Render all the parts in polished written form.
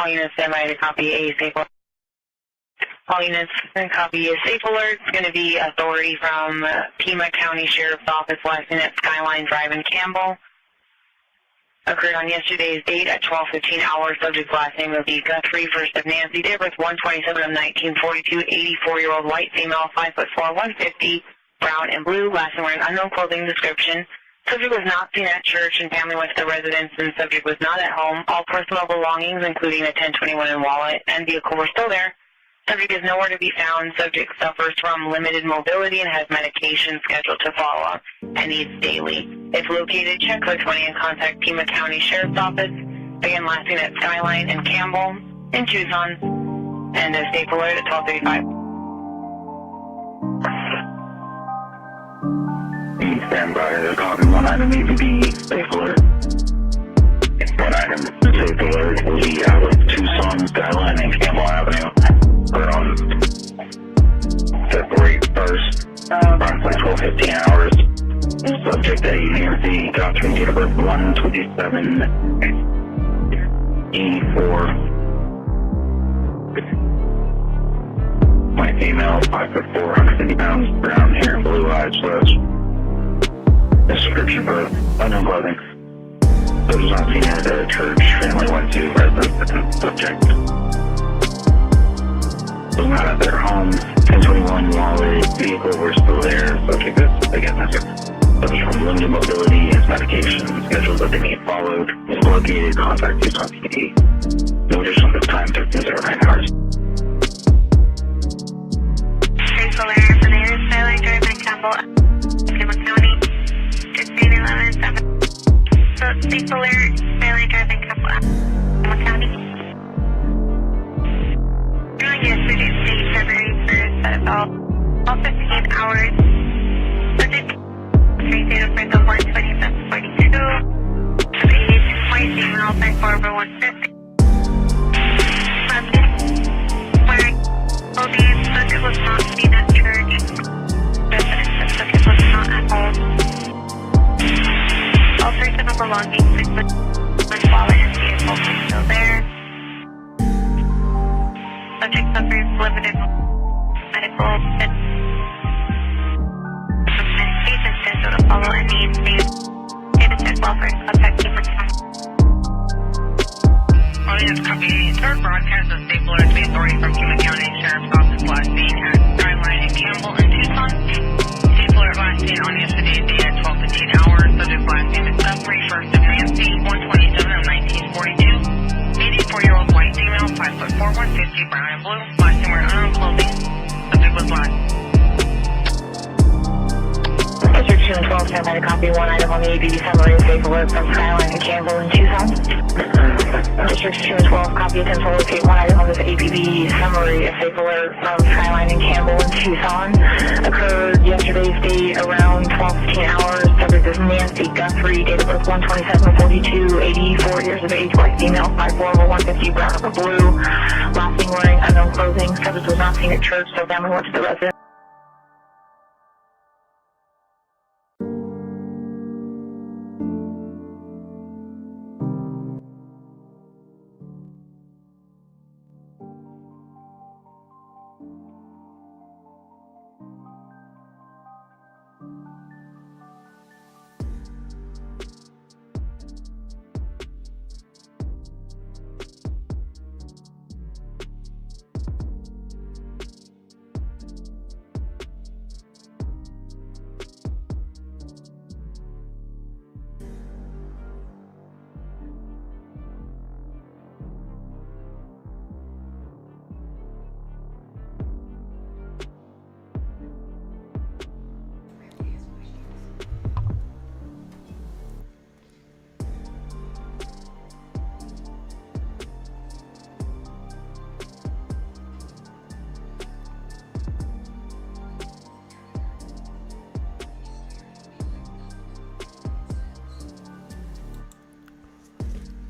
All units stand by to copy a safe alert. All units copy a safe alert. It's going to be authority from Pima County Sheriff's Office, last name at Skyline Drive in Campbell. Occurred on yesterday's date at 12:15 hours. Subject last name will be Guthrie, first of Nancy. Date of birth 1/27 of 1942. 84-year-old white female, 5'4", 150, brown and blue. Last name wearing unknown clothing description. Subject was not seen at church and family went to the residence, and subject was not at home. All personal belongings, including a 1021 and wallet and vehicle, were still there. Subject is nowhere to be found. Subject suffers from limited mobility and has medication scheduled to follow up and needs daily. If located, check code 20 and contact Pima County Sheriff's Office. Again, last seen at Skyline and Campbell in Tucson. And a safe alert at 12:35. Stand by to copy one item EPB safe alert. One item safe alert will be out of Tucson, Skyline, and Campbell Avenue. We're on February 1st, approximately 12:15 hours. Subject A, Nancy Guthrie, date of birth 1/27/84. White female, 5'4", 150 pounds, brown hair, blue eyes, flesh. Description for unknown clothing. Those not seen at the church, family went to residence and subject was not at their home. 1021 wallet, vehicle were still there. Subject is, again, suffers from limited mobility, has medication scheduled that they need followed. Is located, contact Tucson PD. No additional time, 13:09 hours. Safe alert for the Skyline Drive in Campbell, Pima County, 1511-7. So, safe alert, Skyline Drive in Campbell, Pima County. On yesterday's date, February 1st, at about 12:15 hours, subject date of birth of 1/27/42, age white female, 5'4", 150. Wearing clothing, subject was not seen at church. Residence, subject was not at home. All personal belongings, including wallet and vehicle, were still there. Subject suffers limited medical medication schedule to follow and needs benefit welfare and contact Pima County. All units copy. Third broadcast of safe alert to the authority from Pima County Sheriff's Office, last seen at Skyline and Campbell in Tucson. Safe alert last seen on yesterday's date at 12:15 hours. Subject last name is Guthrie, first of Nancy, 1/27 of 1942. 84-year-old white female, 5'4", 150, brown and blue. Last name wearing unknown clothing. Subject was last. District 2 and 12 stand by to copy one item on the ABD summary of safe alert from Skyline and Campbell in Tucson. Districts 2 and 12 copy attempt to locate one item on this APB summary of safe alert from Skyline and Campbell in Tucson. Occurred yesterday's date around 12:15 hours. Subject is Nancy Guthrie, date of birth 1/27/42, 84 years of age, white female, 5'4", 150, brown or blue. Last name wearing unknown clothing. Subject was not seen at church, so family went to the residence.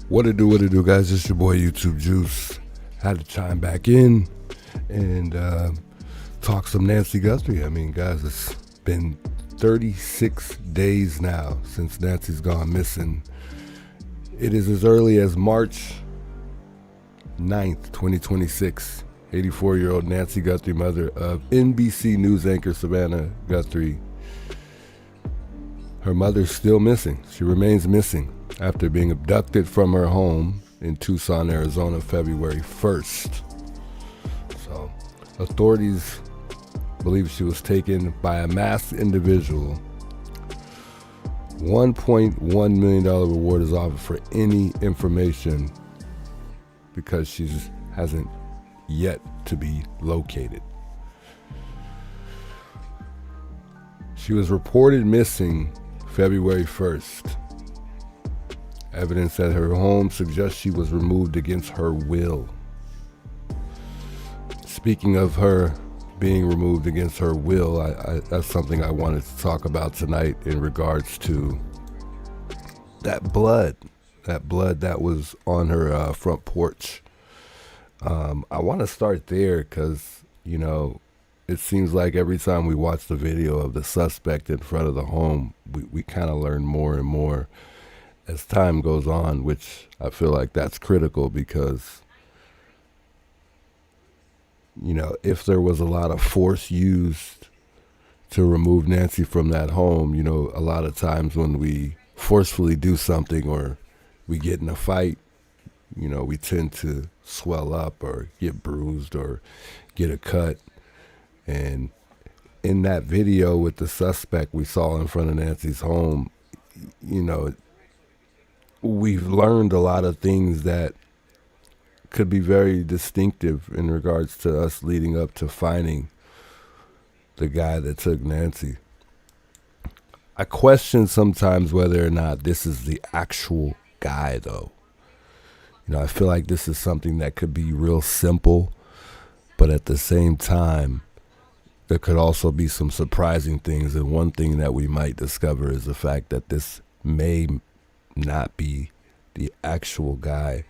What it do, guys? It's your boy YouTube Juice. Had to chime back in and talk some Nancy Guthrie. I mean, guys, it's been 36 days now since Nancy's gone missing. It is as early as March 9th, 2026. 84-year-old Nancy Guthrie, mother of NBC News anchor Savannah Guthrie. Her mother's still missing. She remains missing after being abducted from her home in Tucson, Arizona, February 1st. So, authorities believe she was taken by a masked individual. $1.1 million reward is offered for any information because she hasn't yet to be located. She was reported missing February 1st. Evidence at her home suggests she was removed against her will. Speaking of her being removed against her will, that's something I wanted to talk about tonight in regards to that blood that was on her front porch. I want to start there because, you know, it seems like every time we watch the video of the suspect in front of the home, we kind of learn more and more as time goes on, which I feel like that's critical because, you know, if there was a lot of force used to remove Nancy from that home, you know, a lot of times when we forcefully do something or we get in a fight, you know, we tend to swell up or get bruised or get a cut. And in that video with the suspect we saw in front of Nancy's home, you know, we've learned a lot of things that could be very distinctive in regards to us leading up to finding the guy that took Nancy. I question sometimes whether or not this is the actual guy, though. You know, I feel like this is something that could be real simple, but at the same time, there could also be some surprising things. And one thing that we might discover is the fact that this may not be the actual guy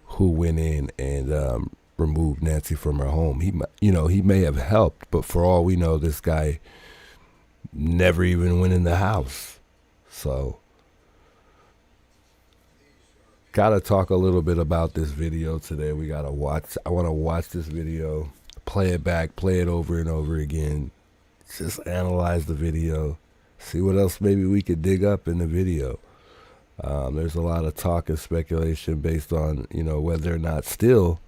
who went in and removed Nancy from her home. He may have helped, but for all we know, this guy never even went in the house. So, gotta talk a little bit about this video today. I want to watch this video, play it back, play it over and over again, just analyze the video, see what else maybe we could dig up in the video. There's a lot of talk and speculation based on, you know, whether or not still,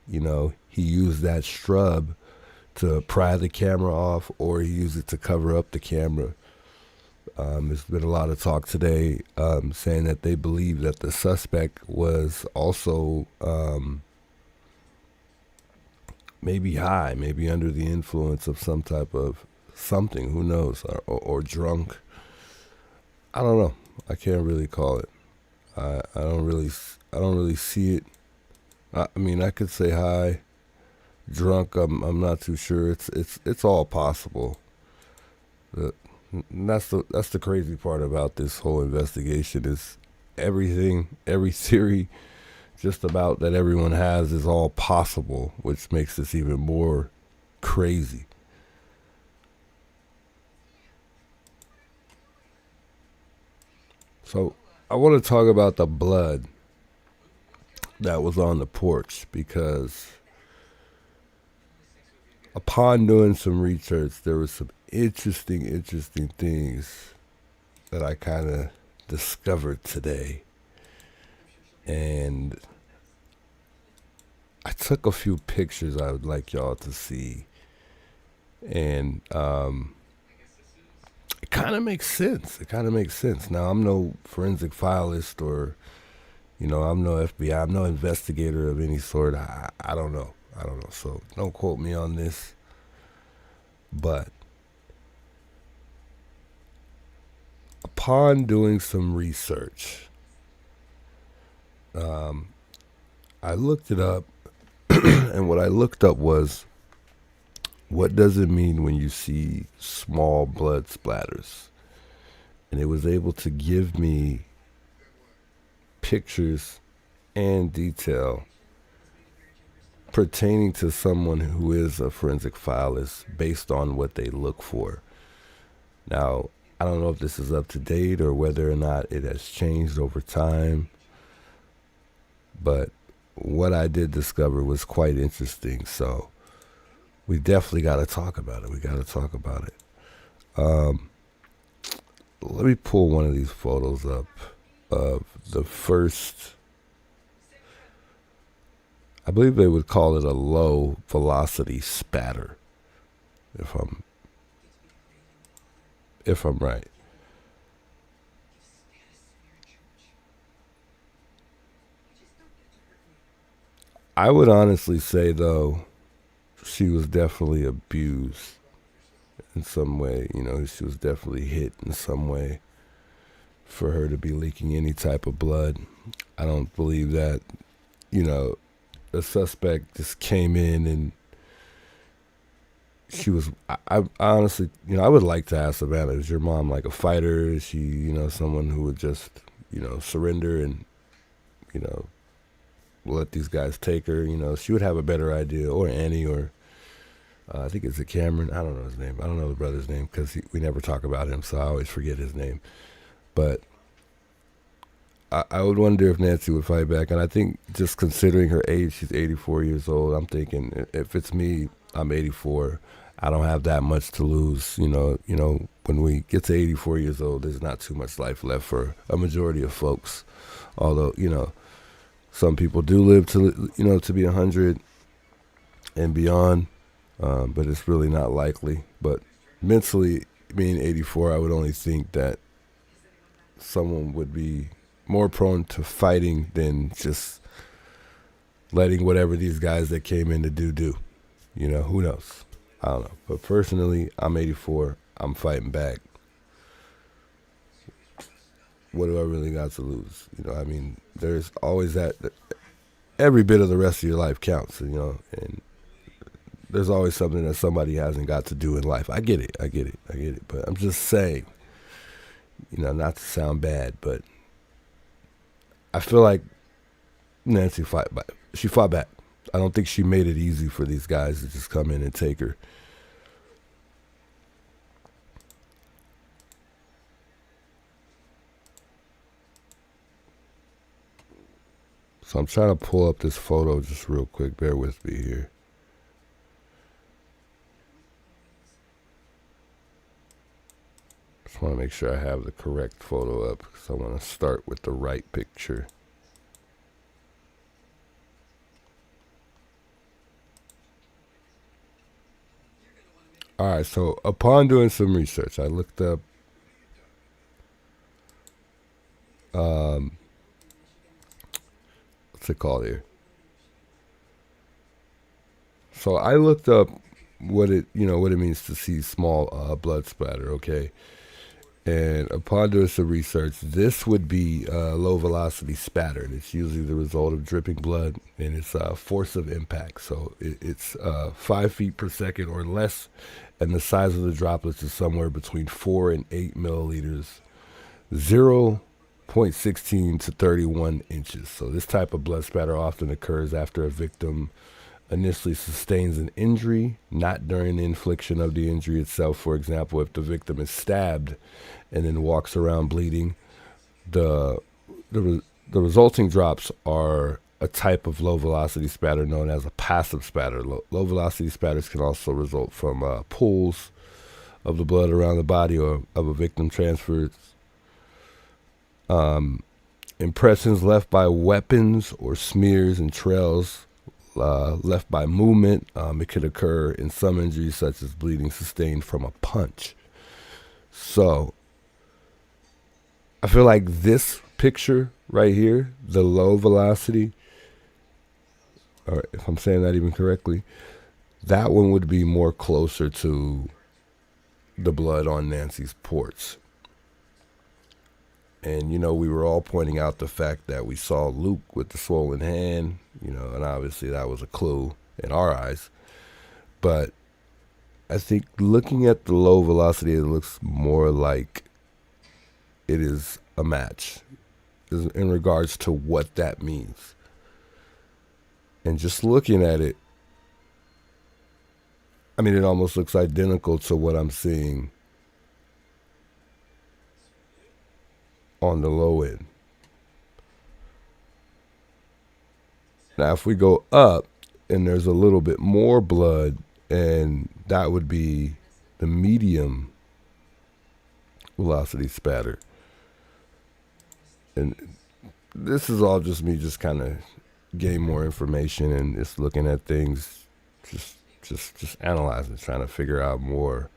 you know, he used that strub to pry the camera off or he used it to cover up the camera. There's been a lot of talk today saying that they believe that the suspect was also maybe high, maybe under the influence of some type of something, who knows, or drunk. I don't know. I can't really call it. I don't really see it. I mean, I could say high, drunk. I'm not too sure. It's all possible. That's the crazy part about this whole investigation is every theory just about that everyone has is all possible, which makes this even more crazy. So I want to talk about the blood that was on the porch because upon doing some research, there was some interesting things that I kind of discovered today. And I took a few pictures I would like y'all to see. And it kind of makes sense. Now, I'm no forensic filist or, you know, I'm no FBI. I'm no investigator of any sort. I don't know. So don't quote me on this. But upon doing some research, I looked it up, and what I looked up was, what does it mean when you see small blood splatters? And it was able to give me pictures and detail pertaining to someone who is a forensic filist based on what they look for. Now, I don't know if this is up to date or whether or not it has changed over time, but what I did discover was quite interesting. So we definitely got to talk about it. We got to talk about it. Let me pull one of these photos up of the first, I believe they would call it a low velocity spatter, if I'm right. I would honestly say, though, she was definitely abused in some way. You know, she was definitely hit in some way for her to be leaking any type of blood. I don't believe that, you know, the suspect just came in and she was, I honestly, you know, I would like to ask Savannah, is your mom like a fighter? Is she, you know, someone who would just, you know, surrender and, you know, let these guys take her? You know, she would have a better idea. Or Annie, or I think it's a Cameron. I don't know his name. I don't know the brother's name because we never talk about him, so I always forget his name. But I would wonder if Nancy would fight back. And I think just considering her age, she's 84 years old, I'm thinking if it's me, I'm 84. I don't have that much to lose. You know, when we get to 84 years old, there's not too much life left for a majority of folks. Although, you know, some people do live to, you know, to be 100 and beyond, but it's really not likely. But mentally, being 84, I would only think that someone would be more prone to fighting than just letting whatever these guys that came in to do. You know, who knows? I don't know. But personally, I'm 84. I'm fighting back. What do I really got to lose? You know, I mean, there's always that. Every bit of the rest of your life counts, you know, and there's always something that somebody hasn't got to do in life. I get it. But I'm just saying, you know, not to sound bad, but I feel like Nancy fought back. She fought back. I don't think she made it easy for these guys to just come in and take her. So I'm trying to pull up this photo just real quick. Bear with me here. Just want to make sure I have the correct photo up because I want to start with the right picture. All right, so upon doing some research, I looked up what's it called here? So I looked up what it means to see small blood splatter, okay? And upon doing some research, this would be low velocity spatter. And it's usually the result of dripping blood and its force of impact. So it's 5 feet per second or less, and the size of the droplets is somewhere between 4 and 8 milliliters, 0.16 to 31 inches. So this type of blood spatter often occurs after a victim initially sustains an injury, not during the infliction of the injury itself. For example, if the victim is stabbed and then walks around bleeding, the resulting drops are a type of low velocity spatter known as a passive spatter. Low velocity spatters can also result from pools of the blood around the body or of a victim transfers. Impressions left by weapons or smears and trails left by movement. It could occur in some injuries such as bleeding sustained from a punch. So I feel like this picture right here, the low velocity, or if I'm saying that even correctly, that one would be more closer to the blood on Nancy's ports. And, you know, we were all pointing out the fact that we saw Luke with the swollen hand, you know, and obviously that was a clue in our eyes. But I think looking at the low velocity, it looks more like it is a match in regards to what that means. And just looking at it, I mean, it almost looks identical to what I'm seeing on the low end. Now, if we go up and there's a little bit more blood, and that would be the medium velocity spatter. And this is all just me just kind of getting more information and just looking at things, just analyzing, trying to figure out more.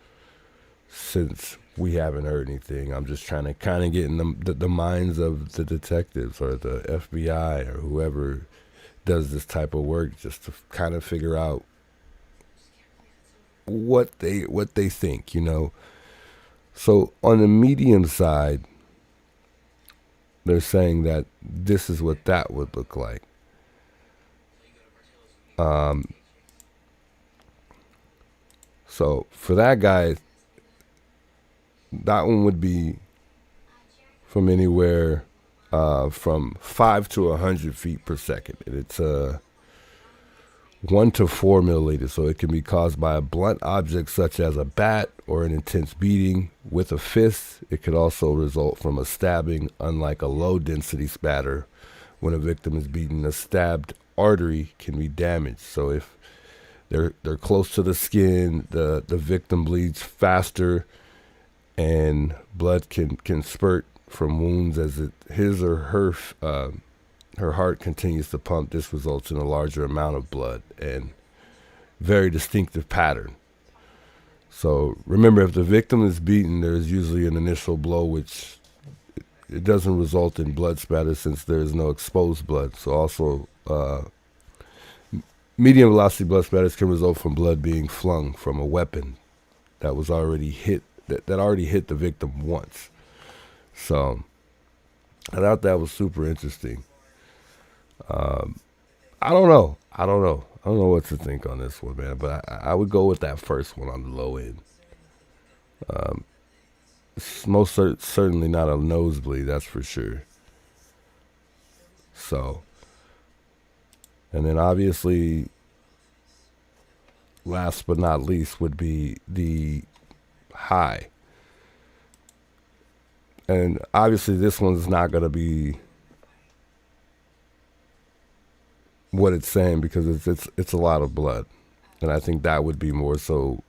Since we haven't heard anything, I'm just trying to kind of get in the minds of the detectives or the FBI or whoever does this type of work, just to kind of figure out what they think, you know. So on the medium side, they're saying that this is what that would look like. So for that guy, that one would be from anywhere from 5 to 100 feet per second. And it's 1 to 4 milliliters, so it can be caused by a blunt object such as a bat or an intense beating with a fist. It could also result from a stabbing, unlike a low-density spatter. When a victim is beaten, a stabbed artery can be damaged. So if they're close to the skin, the victim bleeds faster, and blood can spurt from wounds as his or her heart continues to pump. This results in a larger amount of blood and very distinctive pattern. So remember, if the victim is beaten, there's usually an initial blow, which it doesn't result in blood spatter since there is no exposed blood. So also medium velocity blood spatters can result from blood being flung from a weapon that was already hit, that already hit the victim once. So I thought that was super interesting. I don't know what to think on this one, man, but I would go with that first one on the low end. It's most certainly not a nosebleed, that's for sure. So, and then obviously, last but not least would be the high. And obviously this one's not going to be what it's saying, because it's a lot of blood. And I think that would be more so,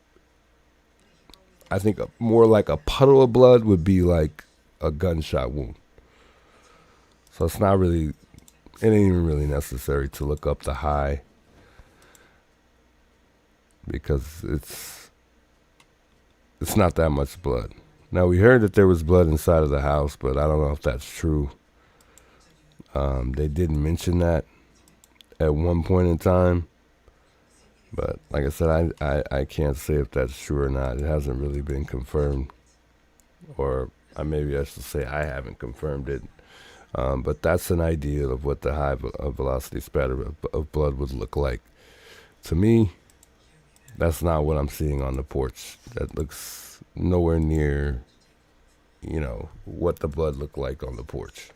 I think more like a puddle of blood would be like a gunshot wound. So it's not really, it ain't even really necessary to look up the high, because it's not that much blood. Now, we heard that there was blood inside of the house, but I don't know if that's true. They didn't mention that at one point in time. But like I said, I can't say if that's true or not. It hasn't really been confirmed. Or maybe I should say I haven't confirmed it. But that's an idea of what the high velocity spatter of blood would look like. To me, that's not what I'm seeing on the porch. That looks nowhere near, you know, what the blood looked like on the porch.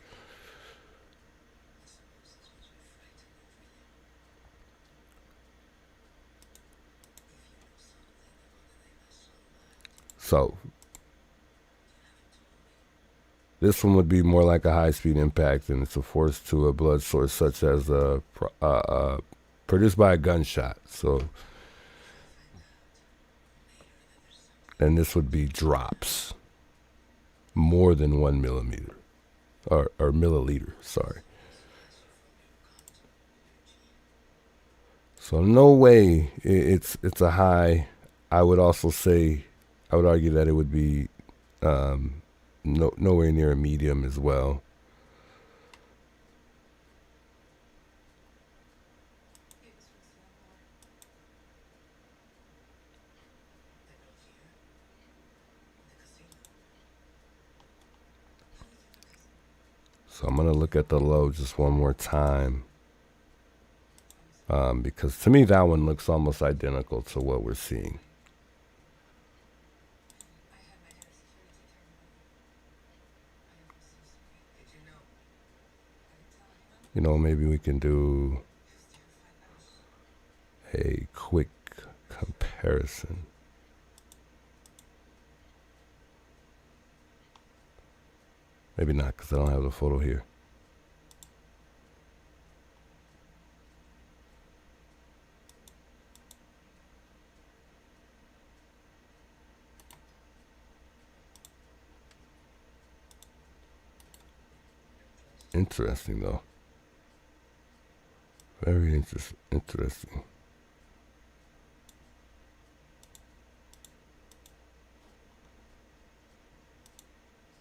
So this one would be more like a high-speed impact, and it's a force to a blood source such as produced by a gunshot. So, and this would be drops more than 1 millimeter or milliliter, sorry. So no way it's a high. I would also say, I would argue that it would be nowhere near a medium as well. So I'm going to look at the low just one more time. Because to me, that one looks almost identical to what we're seeing. You know, maybe we can do a quick comparison. Maybe not, because I don't have the photo here. Interesting, though. Very interesting.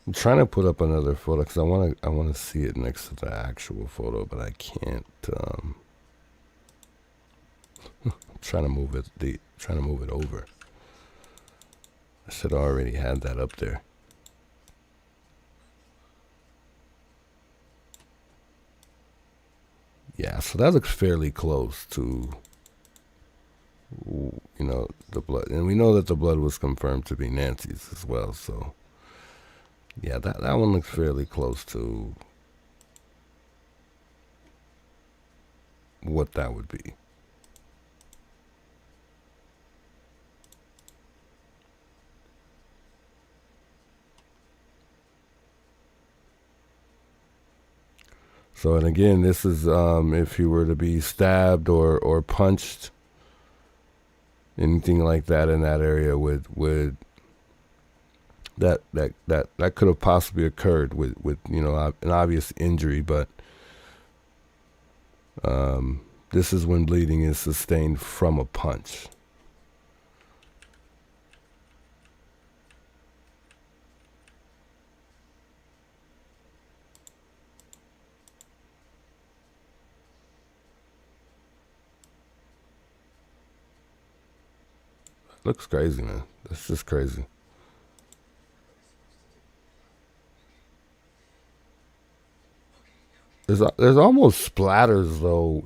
I'm trying to put up another photo because I want to see it next to the actual photo, but I can't. I'm trying to move it over. I should have already had that up there. Yeah, so that looks fairly close to, the blood. And we know that the blood was confirmed to be Nancy's as well, so yeah, that one looks fairly close to what that would be. So, and again, this is if you were to be stabbed or punched, anything like that in that area would that could have possibly occurred with an obvious injury, but this is when bleeding is sustained from a punch. Looks crazy, man. That's just crazy. There's almost splatters though,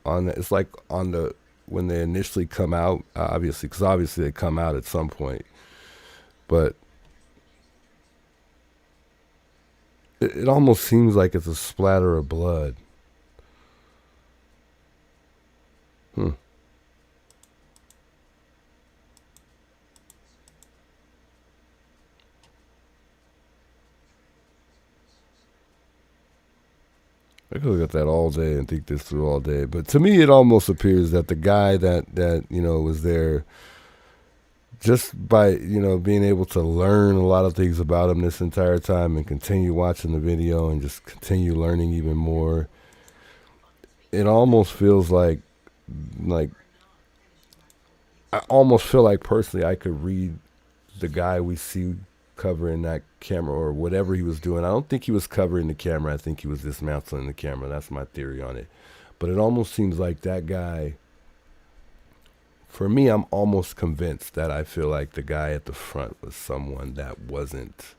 and it's like on the when they initially come out, obviously, because obviously they come out at some point, but it almost seems like it's a splatter of blood. I could look at that all day and think this through all day. But to me, it almost appears that the guy that was there, just by, being able to learn a lot of things about him this entire time and continue watching the video and just continue learning even more, it almost feels like I almost feel like personally I could read the guy we see covering that camera or whatever he was doing. I don't think he was covering the camera. I think he was dismantling the camera. That's my theory on it. But it almost seems like that guy, for me, I'm almost convinced that I feel like the guy at the front was someone that wasn't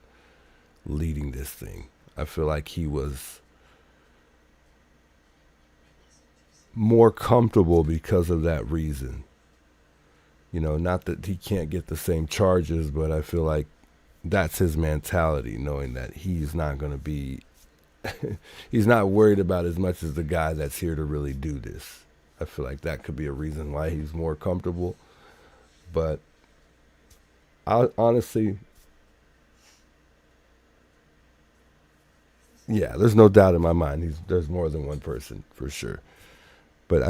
leading this thing. I feel like he was more comfortable because of that reason. Not that he can't get the same charges, but I feel like that's his mentality, knowing that he's not going to be, he's not worried about as much as the guy that's here to really do this. I feel like that could be a reason why he's more comfortable. But I honestly, yeah, there's no doubt in my mind there's more than one person for sure. But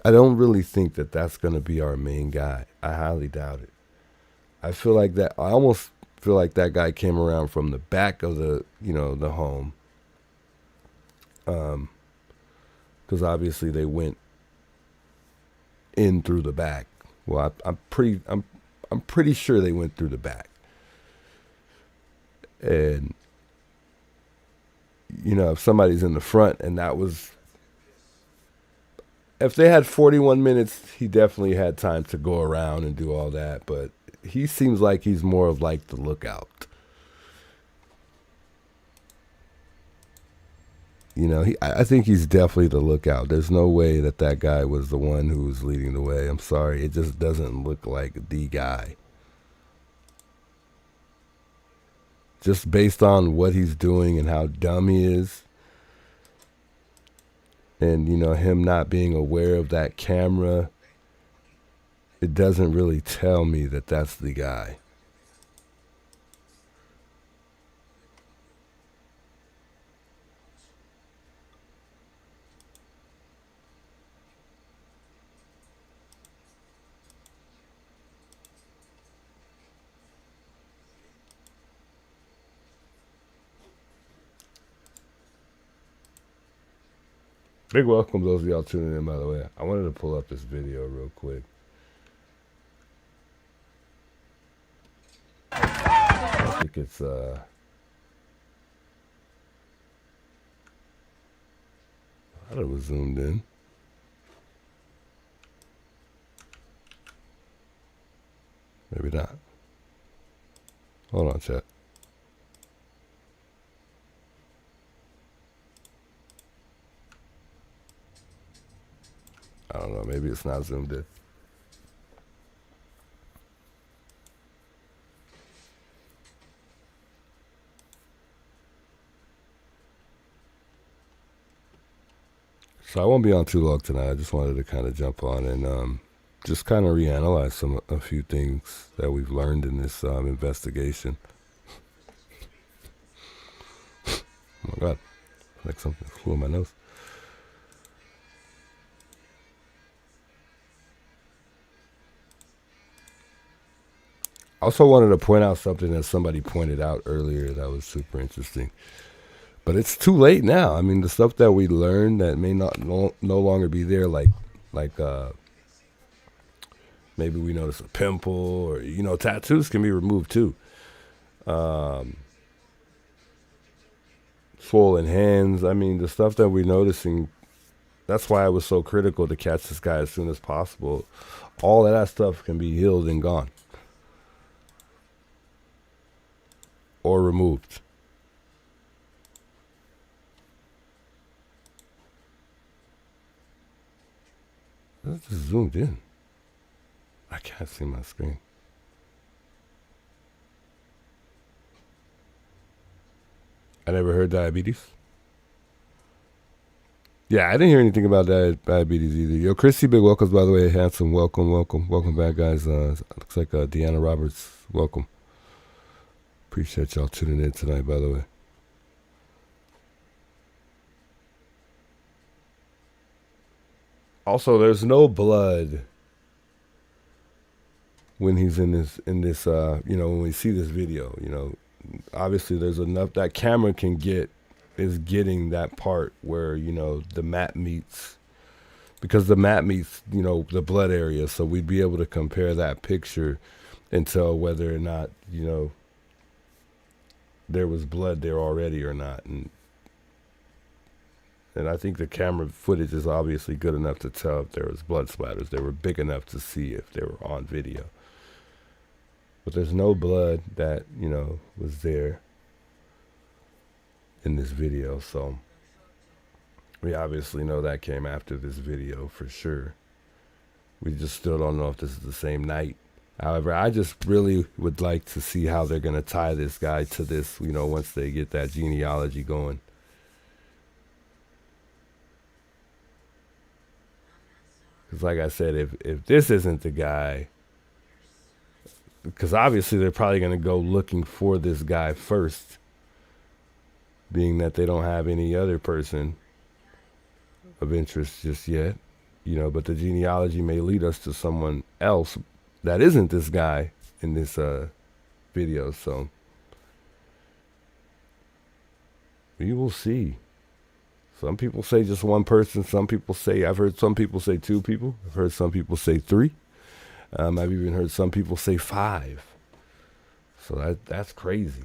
I don't really think that that's going to be our main guy. I highly doubt it. I almost feel like that guy came around from the back of the home. Because obviously they went in through the back. Well, I'm pretty sure they went through the back. And if somebody's in the front and that was, if they had 41 minutes, he definitely had time to go around and do all that. But he seems like he's more of like the lookout. I think he's definitely the lookout. There's no way that guy was the one who was leading the way. I'm sorry. It just doesn't look like the guy. Just based on what he's doing and how dumb he is. And, him not being aware of that camera, it doesn't really tell me that that's the guy. Big welcome those of y'all tuning in, by the way. I wanted to pull up this video real quick. I think it's I thought it was zoomed in. Maybe not. Hold on, chat. I don't know. Maybe it's not zoomed in. So I won't be on too long tonight. I just wanted to kind of jump on and just kind of reanalyze a few things that we've learned in this investigation. Oh my God, like something flew in my nose. I also wanted to point out something that somebody pointed out earlier that was super interesting. But it's too late now. I mean, the stuff that we learned that may not no longer be there, like maybe we notice a pimple, or tattoos can be removed too. Swollen hands. I mean, the stuff that we're noticing. That's why I was so critical to catch this guy as soon as possible. All of that stuff can be healed and gone, or removed. It's just zoomed in. I can't see my screen. I never heard diabetes. Yeah, I didn't hear anything about diabetes either. Yo, Chrissy, big welcomes, by the way. Handsome, welcome back, guys. Looks like Deanna Roberts, welcome. Appreciate y'all tuning in tonight, by the way. Also, there's no blood when he's in this, when we see this video, obviously there's enough that camera is getting that part where, the mat meets, because the mat meets, the blood area. So we'd be able to compare that picture and tell whether or not, there was blood there already or not. And I think the camera footage is obviously good enough to tell if there was blood splatters. They were big enough to see if they were on video. But there's no blood that, was there in this video. So we obviously know that came after this video for sure. We just still don't know if this is the same night. However, I just really would like to see how they're going to tie this guy to this, once they get that genealogy going. Because like I said, if this isn't the guy, because obviously they're probably going to go looking for this guy first, being that they don't have any other person of interest just yet, but the genealogy may lead us to someone else that isn't this guy in this video. So we will see. Some people say just one person. I've heard some people say 2 people. I've heard some people say 3. I've even heard some people say 5. So that's crazy.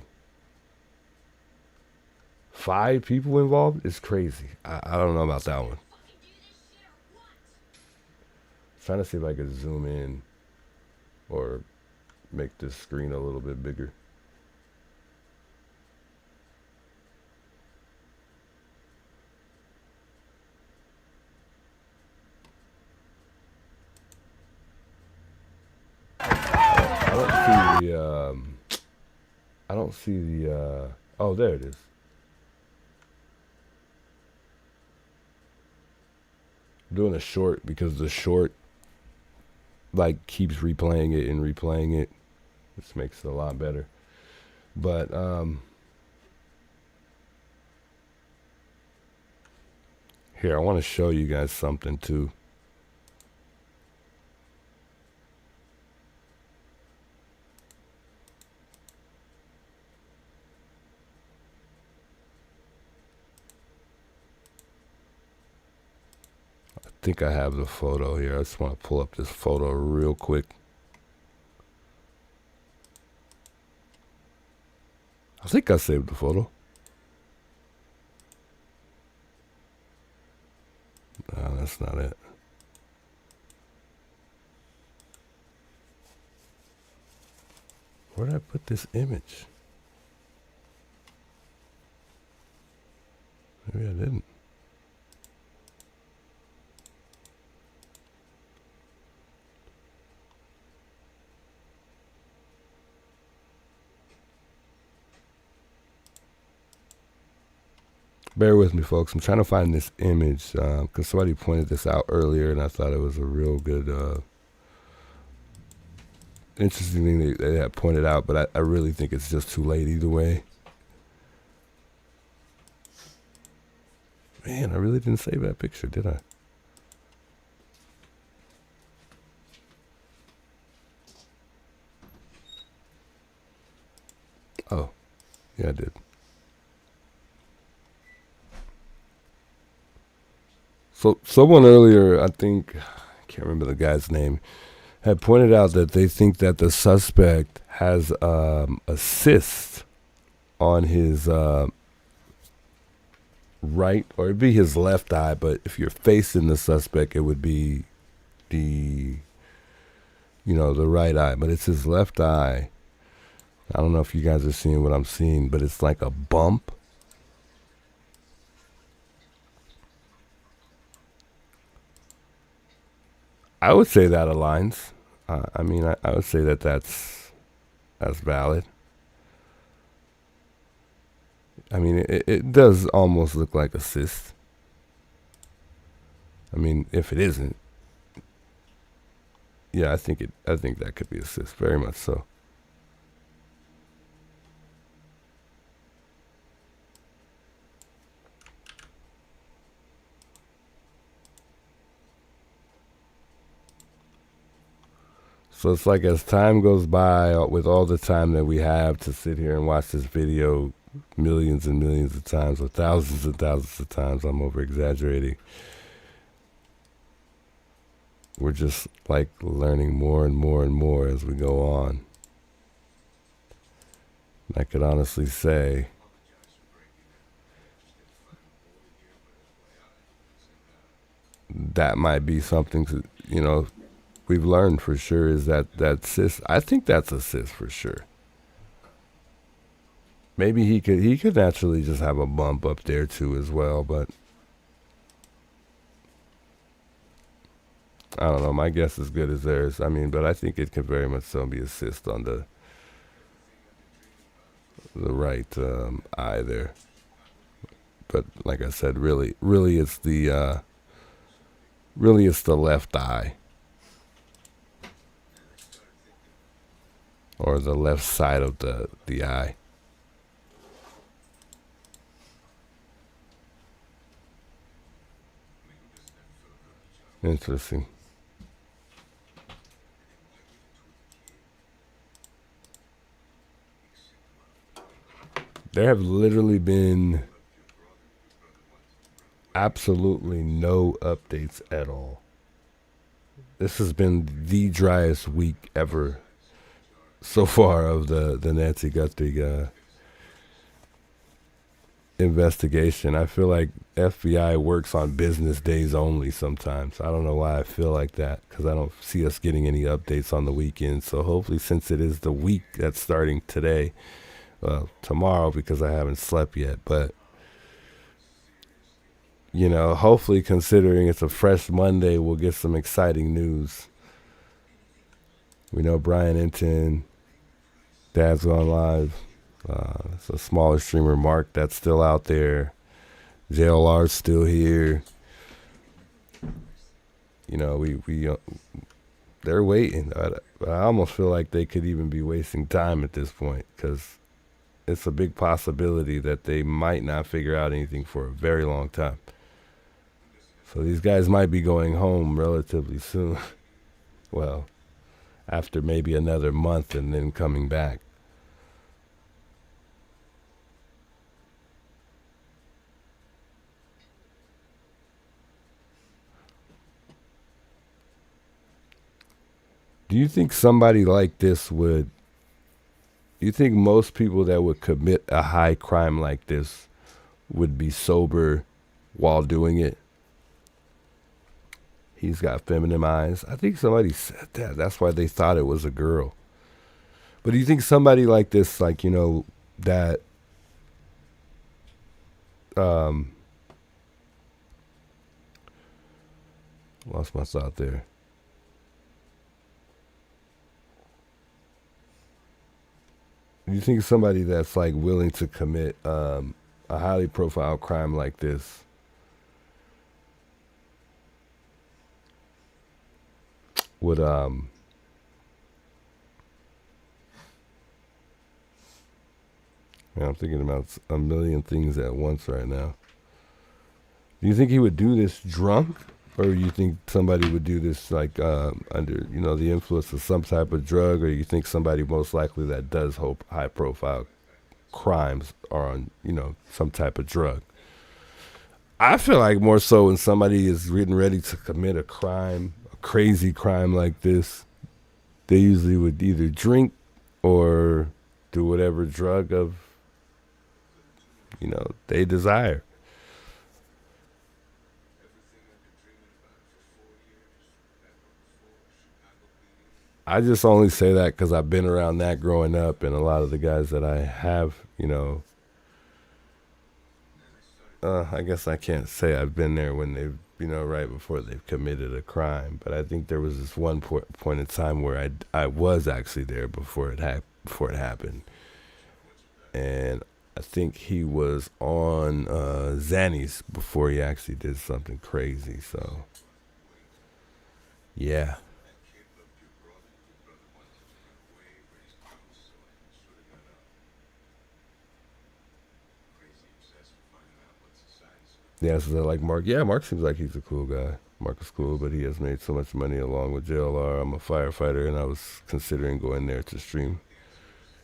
5 people involved is crazy. I don't know about that one. Trying to see if I could zoom in or make this screen a little bit bigger. I don't see the, oh, there it is. I'm doing a short because the short, keeps replaying it and replaying it. This makes it a lot better. But, here, I want to show you guys something too. think I have the photo here. I just want to pull up this photo real quick. I think I saved the photo. No, that's not it. Where did I put this image? Maybe I didn't. Bear with me, folks. I'm trying to find this image because somebody pointed this out earlier, and I thought it was a real good, interesting thing they had pointed out, but I really think it's just too late either way. Man, I really didn't save that picture, did I? Oh, yeah, I did. So someone earlier, I think, I can't remember the guy's name, had pointed out that they think that the suspect has a cyst on his right, or it'd be his left eye, but if you're facing the suspect, it would be the right eye, but it's his left eye. I don't know if you guys are seeing what I'm seeing, but it's like a bump. I would say that aligns. I would say that that's valid. I mean, it does almost look like a cyst. I mean, if it isn't, yeah, I think that could be a cyst, very much so. So it's like as time goes by, with all the time that we have to sit here and watch this video millions and millions of times, or thousands and thousands of times, I'm over exaggerating. We're just like learning more and more and more as we go on. And I could honestly say that might be something to, we've learned for sure, is that cyst. I think that's a cyst for sure. Maybe he could naturally just have a bump up there too as well, but I don't know. My guess is good as theirs. I mean, but I think it could very much so be a cyst on the right eye there. But like I said, really it's the left eye, or the left side of the eye. Interesting. There have literally been absolutely no updates at all. This has been the driest week ever so far of the Nancy Guthrie investigation. I feel like FBI works on business days only sometimes. I don't know why I feel like that, because I don't see us getting any updates on the weekend. So hopefully, since it is the week that's starting today, tomorrow, because I haven't slept yet, but hopefully, considering it's a fresh Monday, we'll get some exciting news. We know Brian Enton, Dad's Gone Live. It's a smaller streamer, Mark, that's still out there. JLR's still here. They're waiting. I almost feel like they could even be wasting time at this point, because it's a big possibility that they might not figure out anything for a very long time. So these guys might be going home relatively soon. Well, after maybe another month, and then coming back. Do you think somebody like this would, you think most people that would commit a high crime like this would be sober while doing it? He's got feminine eyes. I think somebody said that. That's why they thought it was a girl. But do you think somebody like this, like, you know, that lost my thought there. Do you think somebody that's like willing to commit a highly profile crime like this would I'm thinking about a million things at once right now. Do you think he would do this drunk, or you think somebody would do this like under, you know, the influence of some type of drug, or you think somebody most likely that does high profile crimes are on, you know, some type of drug? I feel like more so when somebody is getting ready to commit a crime, a crazy crime like this, they usually would either drink or do whatever drug of, you know, they desire. I just only say that because I've been around that growing up, and a lot of the guys that I have, you know, I guess I can't say I've been there when they've, you know, right before they've committed a crime. But I think there was this one point in time where I was actually there before it happened, and I think he was on Xannies before he actually did something crazy. So, yeah. Yeah, so they're like Mark. Yeah, Mark seems like he's a cool guy. Mark is cool, but he has made so much money along with JLR. I'm a firefighter, and I was considering going there to stream.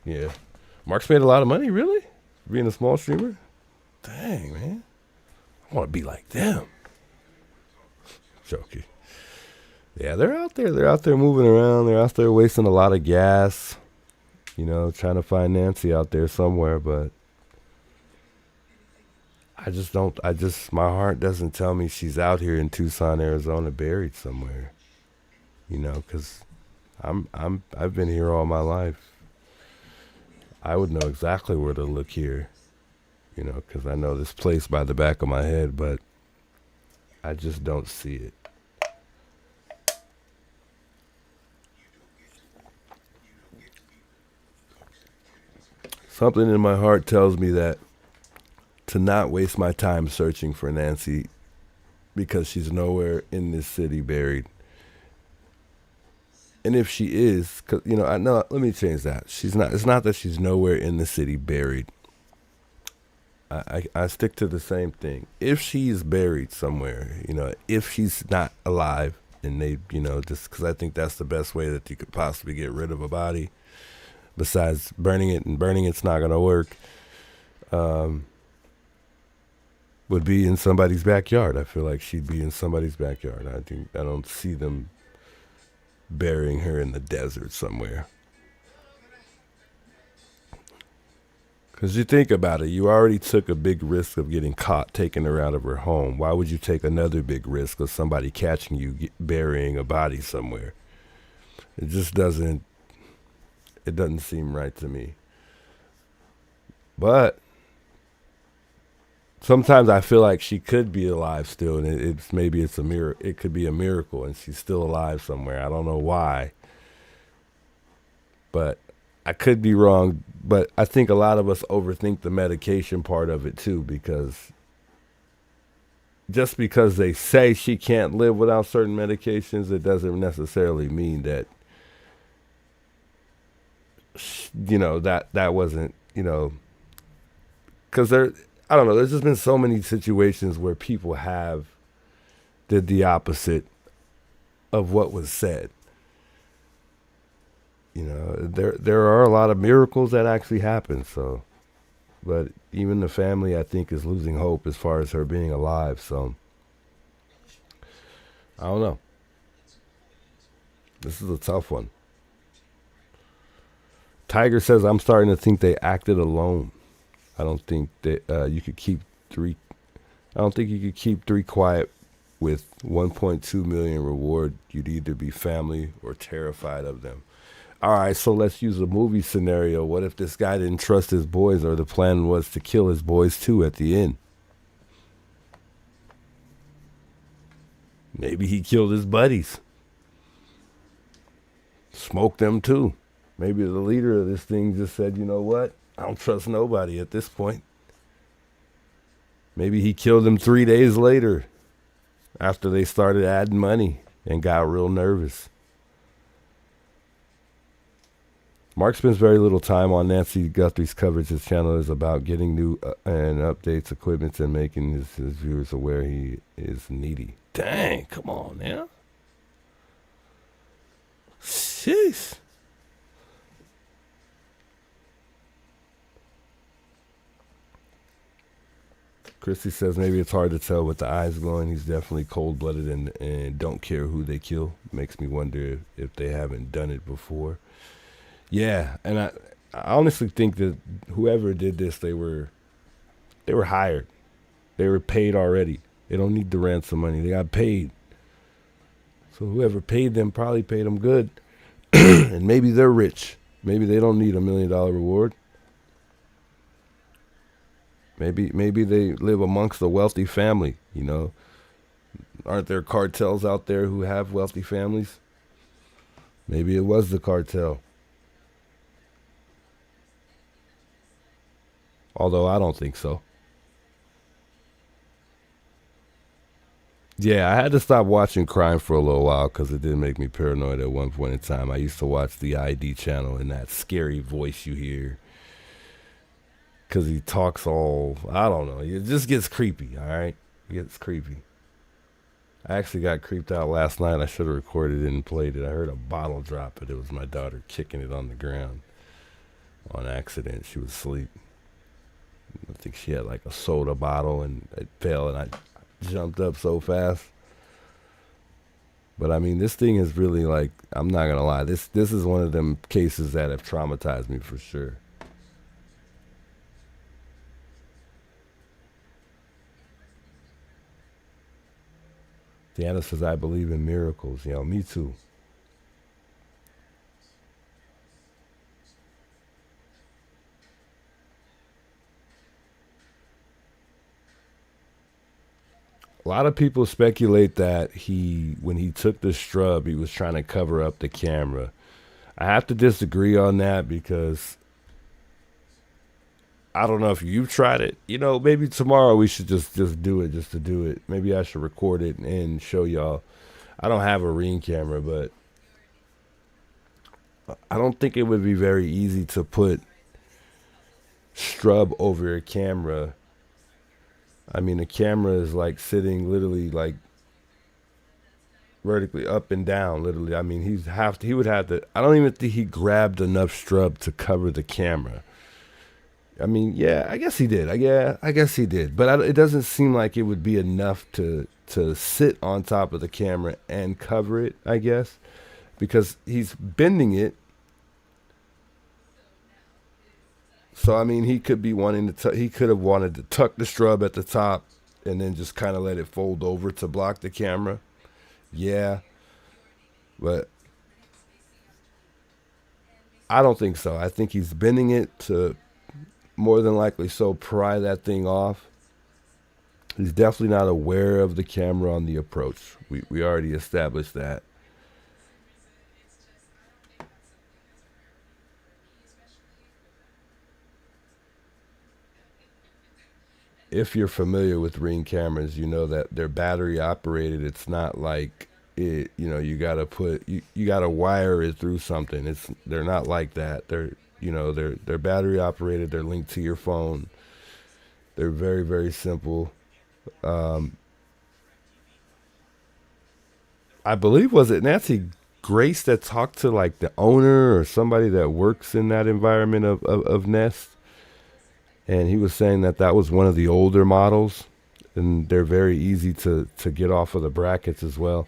Yeah. Mark's made a lot of money, really? Being a small streamer? Dang, man. I want to be like them. Joking. Yeah, they're out there. They're out there moving around. They're out there wasting a lot of gas. You know, trying to find Nancy out there somewhere, but my heart doesn't tell me she's out here in Tucson, Arizona, buried somewhere. You know, because I've been here all my life. I would know exactly where to look here, you know, because I know this place by the back of my head, but I just don't see it. Something in my heart tells me that to not waste my time searching for Nancy because she's nowhere in this city buried. And if she is, cause, you know, let me change that. She's not. It's not that she's nowhere in the city buried. I stick to the same thing. If she's buried somewhere, you know, if she's not alive, and they, you know, just because I think that's the best way that you could possibly get rid of a body, besides burning it, and burning it's not going to work, would be in somebody's backyard. I feel like she'd be in somebody's backyard. I don't see them burying her in the desert somewhere. Because you think about it, you already took a big risk of getting caught taking her out of her home. Why would you take another big risk of somebody catching you burying a body somewhere? It just doesn't seem right to me. But sometimes I feel like she could be alive still, and it's a miracle. It could be a miracle, and she's still alive somewhere. I don't know why, but I could be wrong. But I think a lot of us overthink the medication part of it too, because just because they say she can't live without certain medications, it doesn't necessarily mean that, you know, that wasn't, you know, because I don't know, there's just been so many situations where people have did the opposite of what was said. You know, there are a lot of miracles that actually happen, so, but even the family, I think, is losing hope as far as her being alive, so I don't know. This is a tough one. Tiger says, I'm starting to think they acted alone. I don't think that you could keep three. I don't think you could keep three quiet with 1.2 million reward. You'd either be family or terrified of them. All right, so let's use a movie scenario. What if this guy didn't trust his boys, or the plan was to kill his boys too at the end? Maybe he killed his buddies. Smoked them too. Maybe the leader of this thing just said, you know what? I don't trust nobody at this point. Maybe he killed them 3 days later after they started adding money and got real nervous. Mark spends very little time on Nancy Guthrie's coverage. His channel is about getting new and updates, equipment, and making his viewers aware he is needy. Dang, come on now. Jeez. Christy says maybe it's hard to tell with the eyes glowing. He's definitely cold-blooded and don't care who they kill. Makes me wonder if they haven't done it before. Yeah, and I honestly think that whoever did this, they were hired. They were paid already. They don't need the ransom money. They got paid. So whoever paid them probably paid them good. And maybe they're rich. Maybe they don't need $1 million reward. Maybe they live amongst a wealthy family, you know. Aren't there cartels out there who have wealthy families? Maybe it was the cartel. Although I don't think so. Yeah, I had to stop watching crime for a little while because it did make me paranoid at one point in time. I used to watch the ID channel and that scary voice you hear. Because he talks all, I don't know. It just gets creepy, all right? It gets creepy. I actually got creeped out last night. I should have recorded it and played it. I heard a bottle drop, but it was my daughter kicking it on the ground on accident. She was asleep. I think she had like a soda bottle and it fell and I jumped up so fast. But I mean, this thing is really like, I'm not going to lie. This is one of them cases that have traumatized me for sure. Deanna says, I believe in miracles. You know, me too. A lot of people speculate that when he took the strub, he was trying to cover up the camera. I have to disagree on that because I don't know if you've tried it. You know, maybe tomorrow we should just do it just to do it. Maybe I should record it and show y'all. I don't have a Ring camera, but I don't think it would be very easy to put strub over a camera. I mean, the camera is like sitting literally like vertically up and down, literally. I mean, he would have to, I don't even think he grabbed enough strub to cover the camera. I mean, yeah, I guess he did. I guess he did. But it doesn't seem like it would be enough to sit on top of the camera and cover it, I guess, because he's bending it. So, I mean, he could be wanting to, he could have wanted to tuck the strub at the top and then just kind of let it fold over to block the camera. Yeah. But I don't think so. I think he's bending it to more than likely so pry that thing off. He's definitely not aware of the camera on the approach. We already established that. If you're familiar with Ring cameras, you know that they're battery operated. It's not like it, you know, you gotta wire it through something. They're not like that. They're battery operated. They're linked to your phone. They're very, very simple. I believe, was it Nancy Grace that talked to like the owner or somebody that works in that environment of Nest? And he was saying that was one of the older models, and they're very easy to get off of the brackets as well.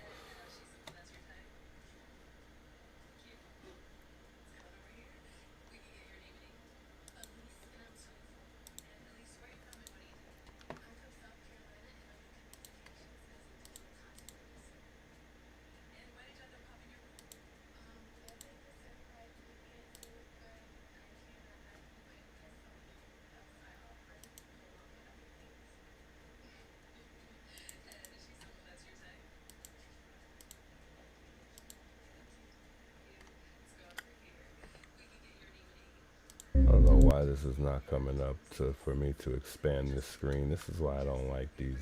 why this is not coming up for me to expand this screen. This is why I don't like these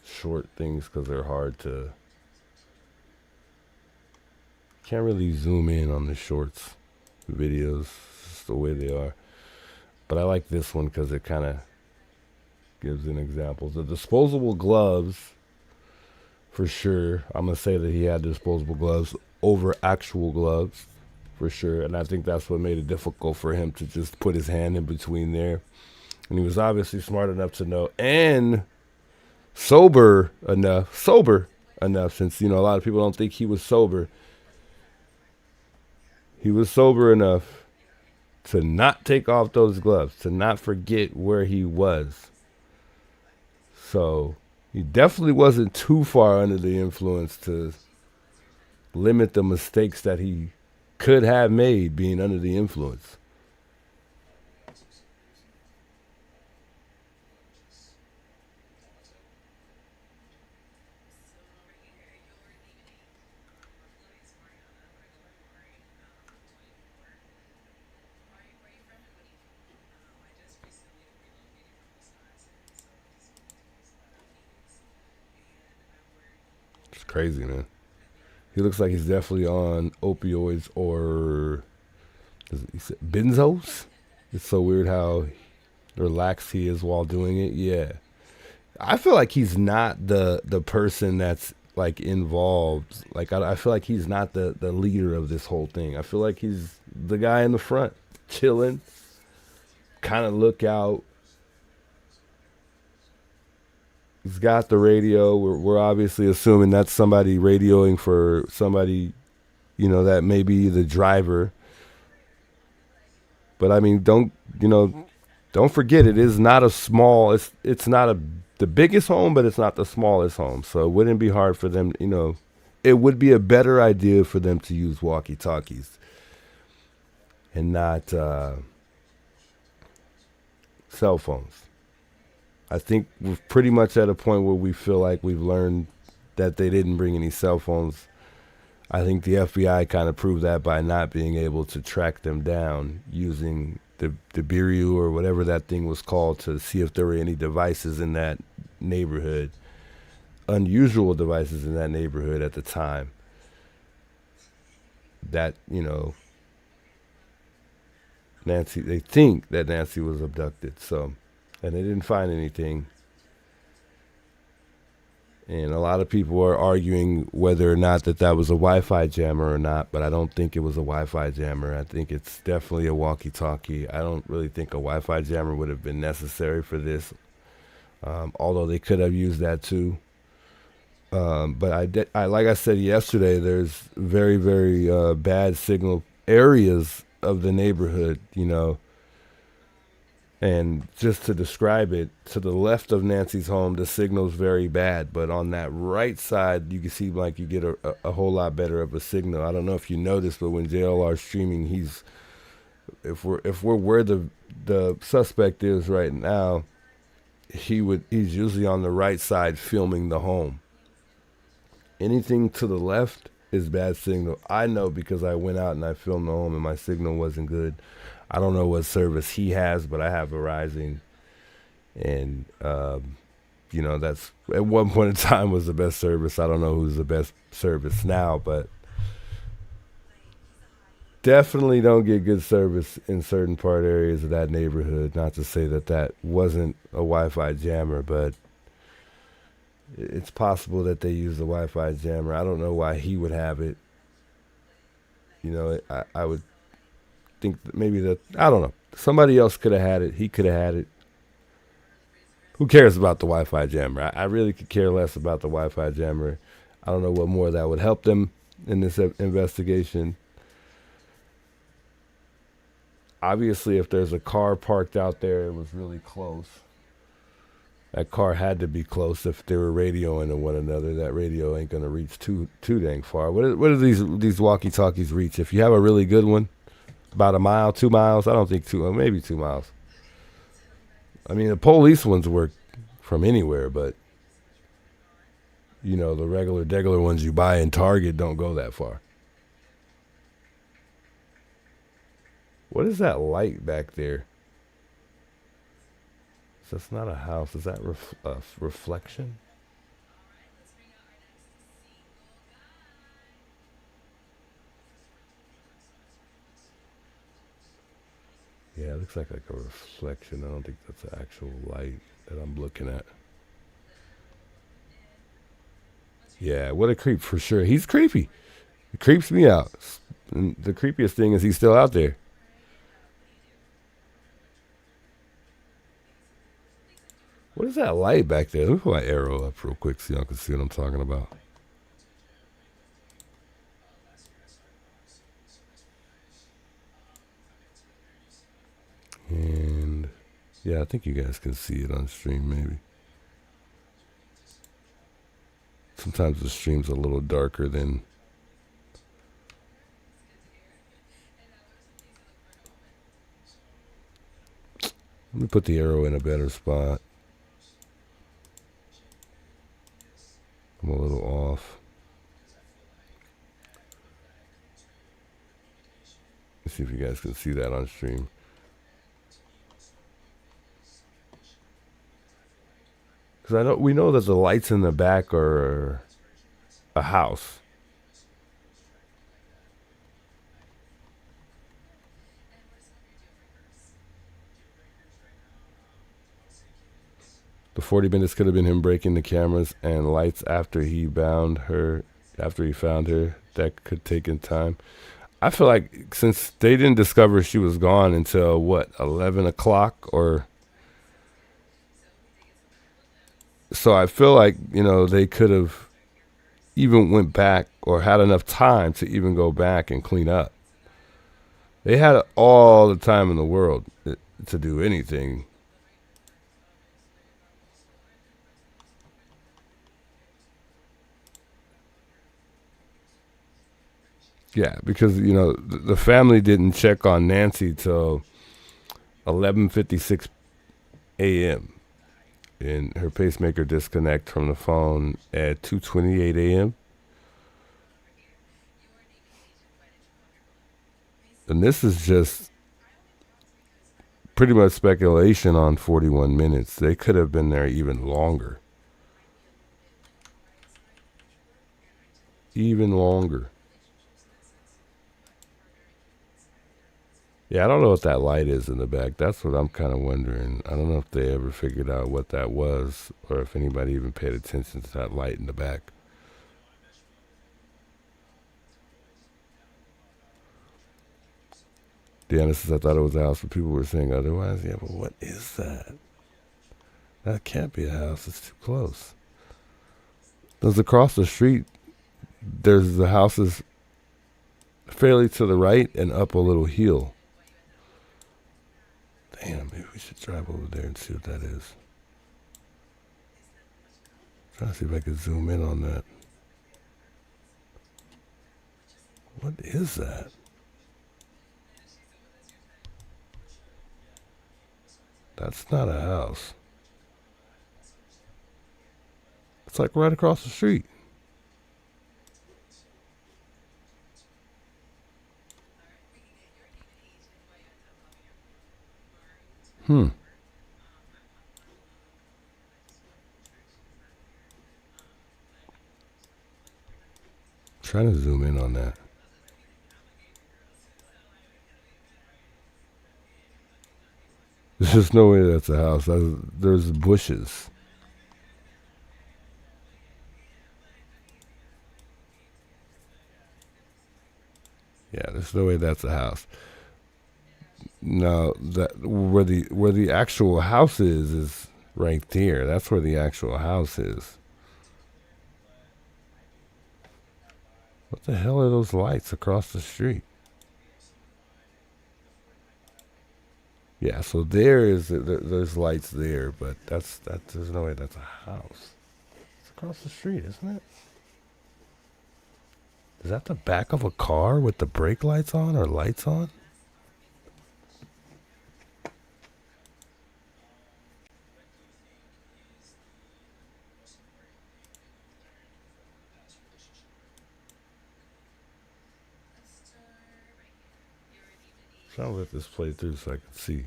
short things, because they're hard to... Can't really zoom in on the shorts videos. It's just the way they are. But I like this one because it kind of gives an example. The disposable gloves, for sure. I'm going to say that he had disposable gloves over actual gloves, for sure. And I think that's what made it difficult for him to just put his hand in between there. And he was obviously smart enough to know, and sober enough, since, you know, a lot of people don't think he was sober. He was sober enough to not take off those gloves, to not forget where he was. So he definitely wasn't too far under the influence to limit the mistakes that he could have made being under the influence. It's crazy, man. He looks like he's definitely on opioids or benzos. It's so weird how relaxed he is while doing it. Yeah. I feel like he's not the person that's like involved. Like I feel like he's not the leader of this whole thing. I feel like he's the guy in the front, chilling, kind of lookout. He's got the radio. We're obviously assuming that's somebody radioing for somebody, you know, that may be the driver. But I mean, don't forget, it is not a small, it's not the biggest home, but it's not the smallest home. So it wouldn't be hard for them, you know, it would be a better idea for them to use walkie-talkies and not cell phones. I think we're pretty much at a point where we feel like we've learned that they didn't bring any cell phones. I think the FBI kind of proved that by not being able to track them down using the Bureau or whatever that thing was called to see if there were any devices in that neighborhood, unusual devices in that neighborhood at the time that, you know, they think that Nancy was abducted. So, and they didn't find anything. And a lot of people are arguing whether or not that was a Wi-Fi jammer or not, but I don't think it was a Wi-Fi jammer. I think it's definitely a walkie-talkie. I don't really think a Wi-Fi jammer would have been necessary for this, although they could have used that too. But I like I said yesterday, there's very, very bad signal areas of the neighborhood, you know. And just to describe it, to the left of Nancy's home, the signal's very bad. But on that right side, you can see like you get a whole lot better of a signal. I don't know if you noticed, but when JLR's streaming, if we're where the suspect is right now, he's usually on the right side filming the home. Anything to the left is bad signal. I know because I went out and I filmed the home and my signal wasn't good. I don't know what service he has, but I have Verizon. And, you know, that's at one point in time was the best service. I don't know who's the best service now, but definitely don't get good service in certain part areas of that neighborhood. Not to say that wasn't a Wi-Fi jammer, but it's possible that they use the Wi-Fi jammer. I don't know why he would have it. You know, I would think that maybe I don't know. Somebody else could have had it. He could have had it. Who cares about the Wi-Fi jammer? I really could care less about the Wi-Fi jammer. I don't know what more that would help them in this investigation. Obviously, if there's a car parked out there, it was really close. That car had to be close if they were radioing to one another. That radio ain't gonna reach too dang far. What do these walkie-talkies reach? If you have a really good one, about a mile, 2 miles. I don't think maybe 2 miles. I mean, the police ones work from anywhere, but you know, the regular ones you buy in Target don't go that far. What is that light back there? So that's not a house. Is that reflection? Yeah, it looks like a reflection. I don't think that's the actual light that I'm looking at. Yeah, what a creep for sure. He's creepy. It creeps me out. And the creepiest thing is he's still out there. What is that light back there? Let me put my arrow up real quick so y'all can see what I'm talking about. And yeah, I think you guys can see it on stream maybe. Sometimes the stream's a little darker than... Let me put the arrow in a better spot. I'm a little off. Let's see if you guys can see that on stream. Because we know that the lights in the back are a house. The 40 minutes could have been him breaking the cameras and lights after he found her. That could take in time. I feel like since they didn't discover she was gone until what, 11 o'clock or... So I feel like, they could have even went back or had enough time to even go back and clean up. They had all the time in the world to do anything. Yeah, because, the family didn't check on Nancy till 11:56 a.m. And her pacemaker disconnect from the phone at 2:28 a.m. And this is just pretty much speculation on 41 minutes. They could have been there even longer. Even longer. Yeah, I don't know what that light is in the back. That's what I'm kind of wondering. I don't know if they ever figured out what that was or if anybody even paid attention to that light in the back. Deanna says, I thought it was a house, but people were saying otherwise. Yeah, but what is that? That can't be a house. It's too close. There's across the street, there's the houses fairly to the right and up a little hill. Damn, maybe we should drive over there and see what that is. Trying to see if I can zoom in on that. What is that? That's not a house. It's like right across the street. Trying to zoom in on that. There's just no way that's a house. There's bushes. Yeah, there's no way that's a house. No, that where the actual house is right there. That's where the actual house is. What the hell are those lights across the street? Yeah, so there's lights there, but there's no way that's a house. It's across the street, isn't it? Is that the back of a car with the brake lights on or lights on? trying to let this play through so I can see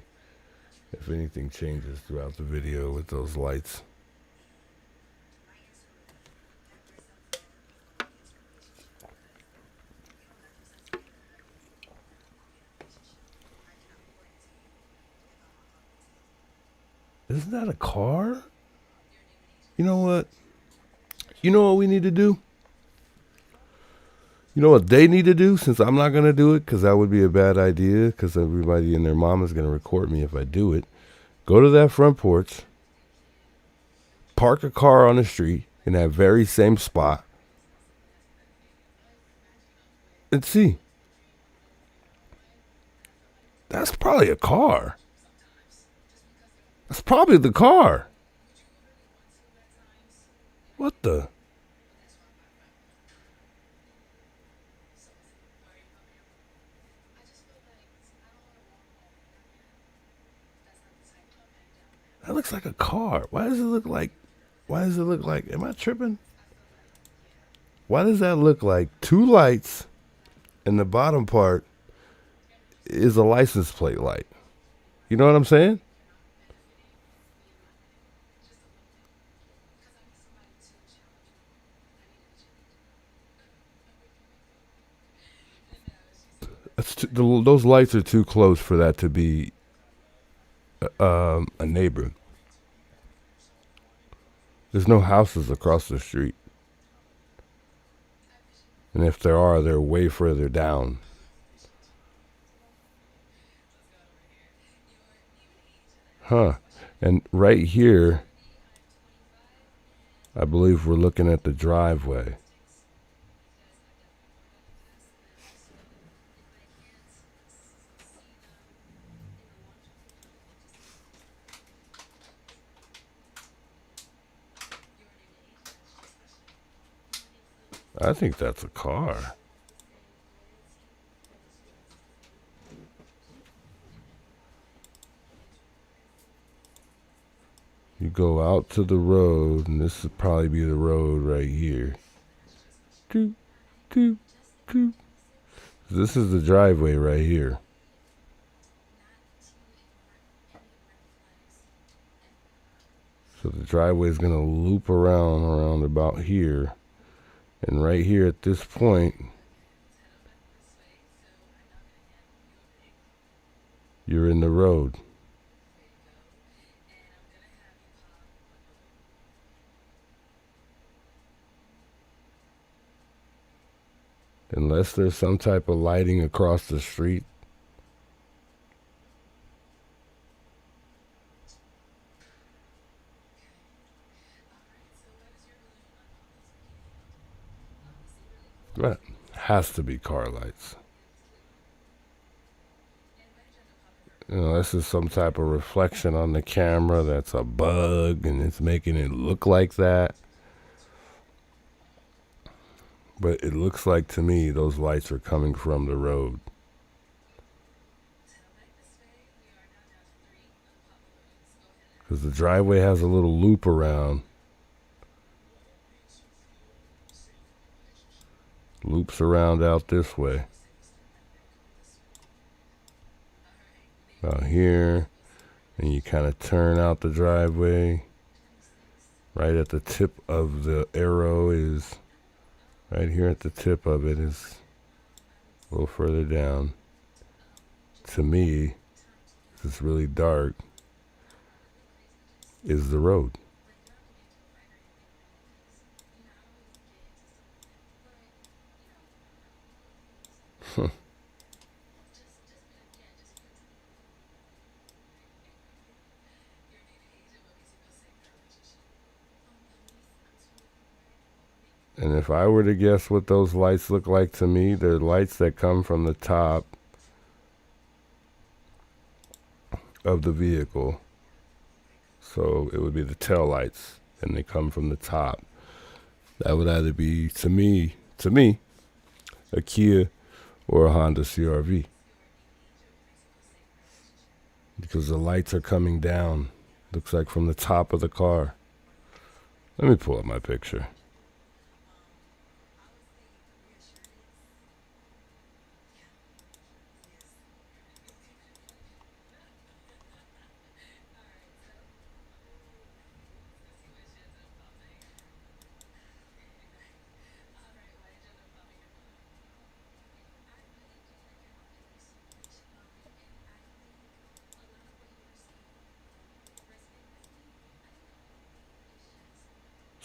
if anything changes throughout the video with those lights. Isn't that a car? You know what? You know what we need to do? You know what they need to do, since I'm not going to do it, because that would be a bad idea, because everybody and their mom is going to record me if I do it. Go to that front porch, park a car on the street in that very same spot, and see. That's probably a car. That's probably the car. What the? That looks like a car. Why does it look like, am I tripping? Why does that look like two lights and the bottom part is a license plate light? You know what I'm saying? Those lights are too close for that to be a neighbor. There's no houses across the street. And if there are, they're way further down. Huh. And right here, I believe we're looking at the driveway. I think that's a car. You go out to the road, and this would probably be the road right here. Doop, doop, doop. This is the driveway right here. So the driveway is going to loop around about here. And right here at this point, you're in the road. Unless there's some type of lighting across the street. That has to be car lights. You know, this is some type of reflection on the camera that's a bug and it's making it look like that. But it looks like to me those lights are coming from the road. Because the driveway has a little loop around. Loops around out this way. Out here. And you kind of turn out the driveway. Right at the tip of the arrow is... Right here at the tip of it is a little further down. To me, it's really dark, is the road. And if I were to guess what those lights look like to me, they're lights that come from the top of the vehicle. So it would be the tail lights, and they come from the top. That would either be, to me, a Kia or a Honda CR-V. Because the lights are coming down, looks like from the top of the car. Let me pull up my picture.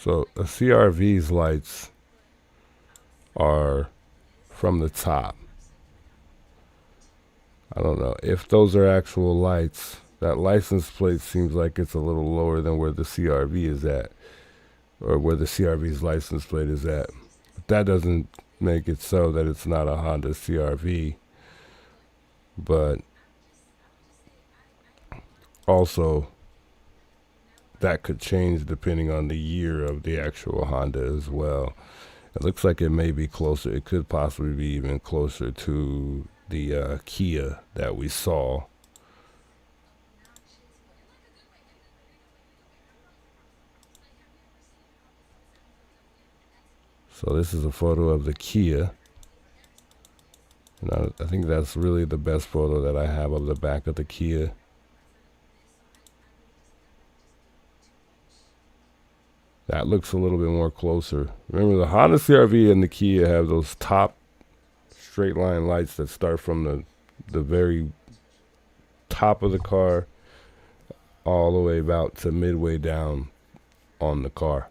So a CRV's lights are from the top. I don't know if those are actual lights. That license plate seems like it's a little lower than where the CRV is at, or where the CRV's license plate is at. But that doesn't make it so that it's not a Honda CRV. But also, that could change depending on the year of the actual Honda as well. It looks like it may be closer. It could possibly be even closer to the Kia that we saw. So this is a photo of the Kia. And I think that's really the best photo that I have of the back of the Kia. That looks a little bit more closer. Remember, the Honda CR-V and the Kia have those top straight line lights that start from the very top of the car all the way about to midway down on the car.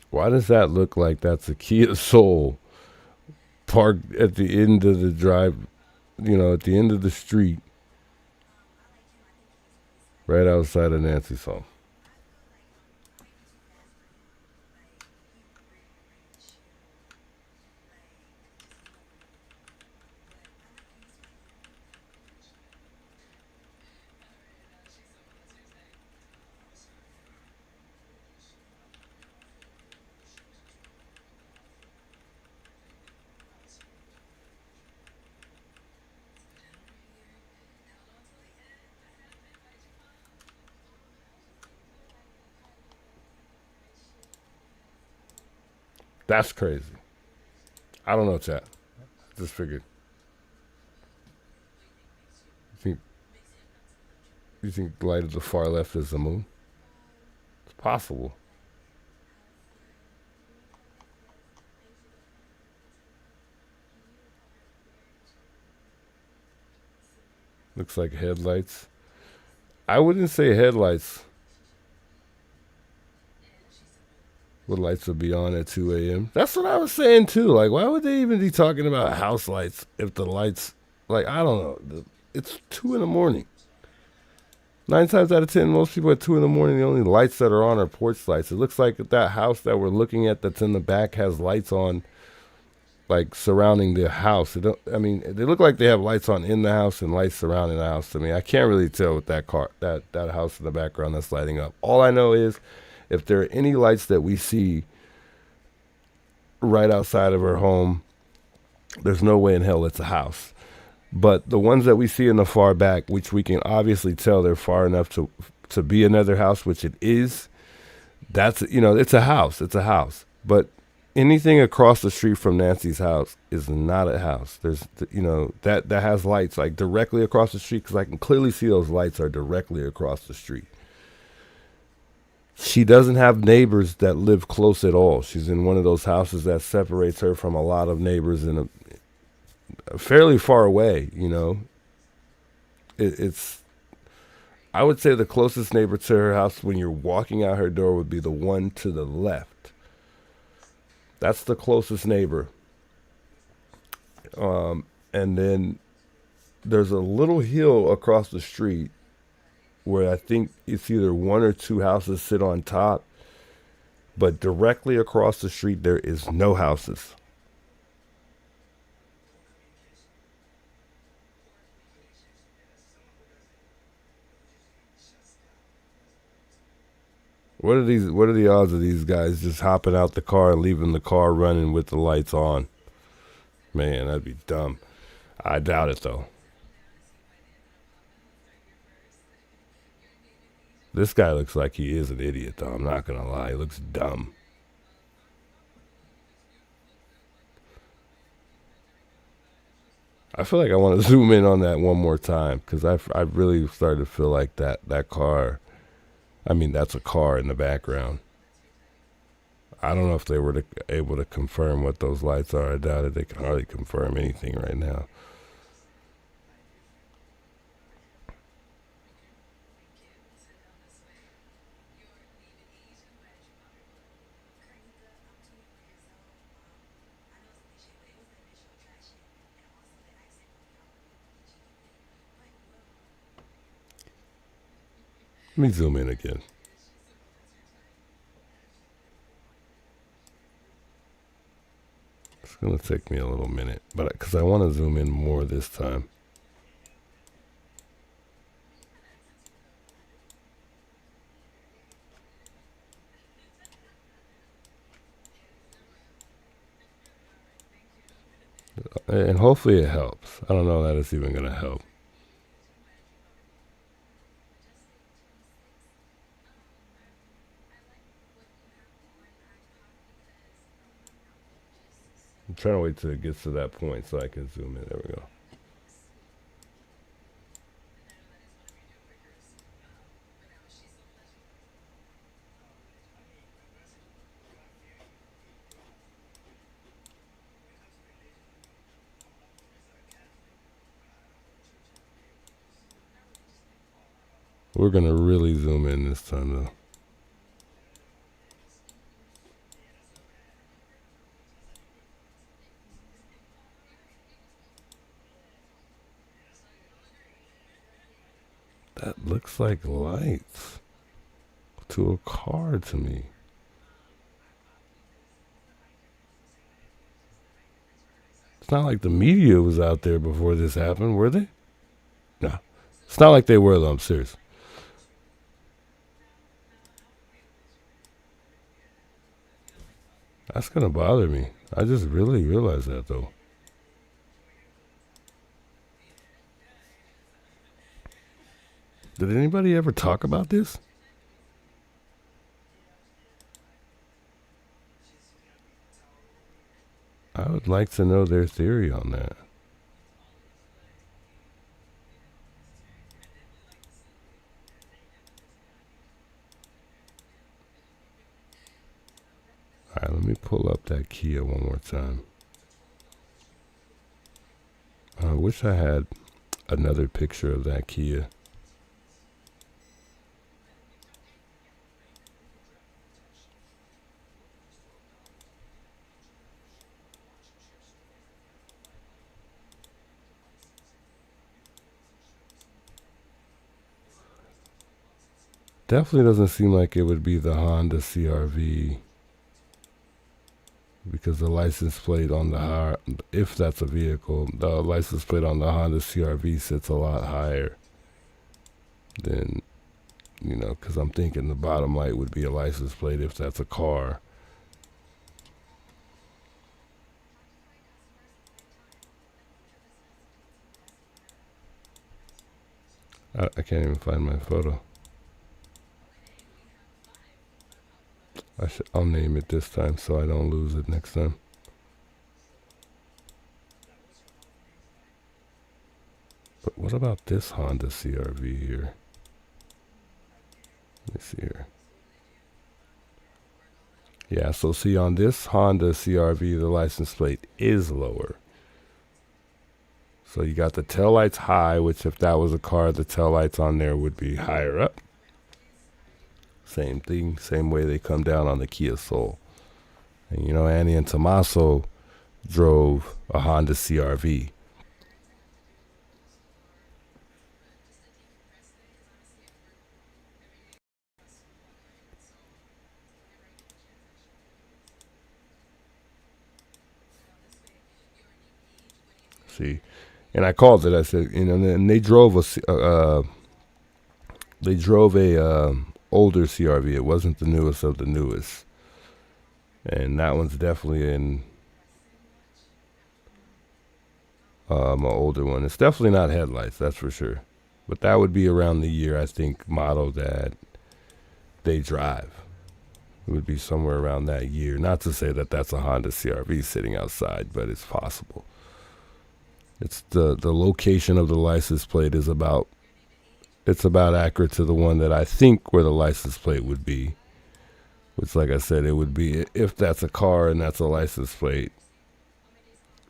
Why does that look like that's a Kia Soul parked at the end of the drive, at the end of the street, right outside of Nancy's home? That's crazy. I don't know, chat. Just figured. You think the light of the far left is the moon? It's possible. Looks like headlights. I wouldn't say headlights. What lights would be on at 2 a.m.? That's what I was saying too. Like, why would they even be talking about house lights if the lights, I don't know. It's 2 in the morning. 9 times out of 10, most people at 2 in the morning, the only lights that are on are porch lights. It looks like that house that we're looking at that's in the back has lights on, surrounding the house. They look like they have lights on in the house and lights surrounding the house to me. I can't really tell with that car, that house in the background that's lighting up. All I know is, if there are any lights that we see right outside of her home, there's no way in hell it's a house. But the ones that we see in the far back, which we can obviously tell they're far enough to be another house, which it is, that's, it's a house. It's a house. But anything across the street from Nancy's house is not a house. There's, that has lights directly across the street, because I can clearly see those lights are directly across the street. She doesn't have neighbors that live close at all. She's in one of those houses that separates her from a lot of neighbors in a fairly far away, It's, I would say the closest neighbor to her house when you're walking out her door would be the one to the left. That's the closest neighbor. And then there's a little hill across the street where I think it's either 1 or 2 houses sit on top, but directly across the street there is no houses. What are the odds of these guys just hopping out the car and leaving the car running with the lights on? Man, that'd be dumb. I doubt it though. This guy looks like he is an idiot, though. I'm not going to lie. He looks dumb. I feel like I want to zoom in on that one more time, because I really started to feel like that car, that's a car in the background. I don't know if they were able to confirm what those lights are. I doubt it. They can hardly confirm anything right now. Let me zoom in again. It's going to take me a little minute, but because I want to zoom in more this time. And hopefully it helps. I don't know that it's even going to help. I'm trying to wait till it gets to that point so I can zoom in. There we go. We're going to really zoom in this time though. That looks like lights to a car to me. It's not like the media was out there before this happened, were they? No. It's not like they were though, I'm serious. That's gonna bother me. I just really realized that though. Did anybody ever talk about this? I would like to know their theory on that. Alright, let me pull up that Kia one more time. I wish I had another picture of that Kia. Definitely doesn't seem like it would be the Honda CRV, because the license plate on the, if that's a vehicle, the license plate on the Honda CRV sits a lot higher than, you know, because I'm thinking the bottom light would be a license plate if that's a car. I can't even find my photo. I'll name it this time so I don't lose it next time. But what about this Honda CRV here? Let me see here. Yeah, so see on this Honda CRV, the license plate is lower. So you got the taillights high, which if that was a car, the taillights on there would be higher up. Same thing, same way they come down on the Kia Soul. And you know, Annie and Tommaso drove a Honda CRV. See, and I called it. I said, you know, and they drove a older CRV. It wasn't the newest of the newest, and that one's definitely in an older one. It's definitely not headlights, that's for sure. But that would be around the year, I think, model that they drive. It would be somewhere around that year. Not to say that that's a Honda CRV sitting outside, but it's possible. It's the location of the license plate is about, it's about accurate to the one that I think where the license plate would be. Which, like I said, it would be, if that's a car and that's a license plate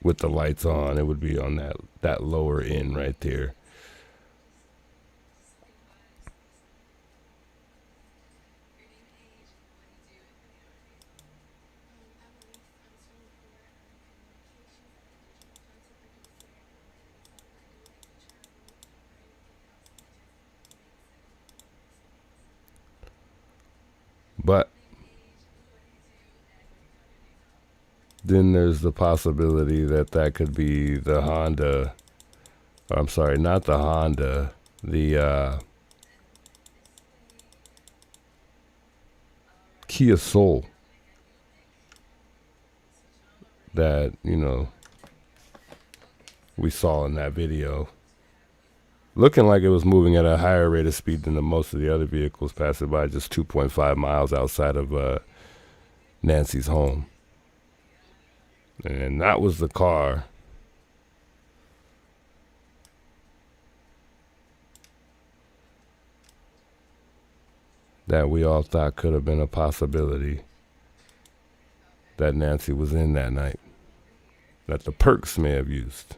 with the lights on, it would be on that lower end right there. then there's the possibility that that could be the Honda. I'm sorry, not the Honda. The Kia Soul that, you know, we saw in that video, looking like it was moving at a higher rate of speed than most of the other vehicles, passing by just 2.5 miles outside of Nancy's home. And that was the car that we all thought could have been a possibility that Nancy was in that night, that the Perks may have used.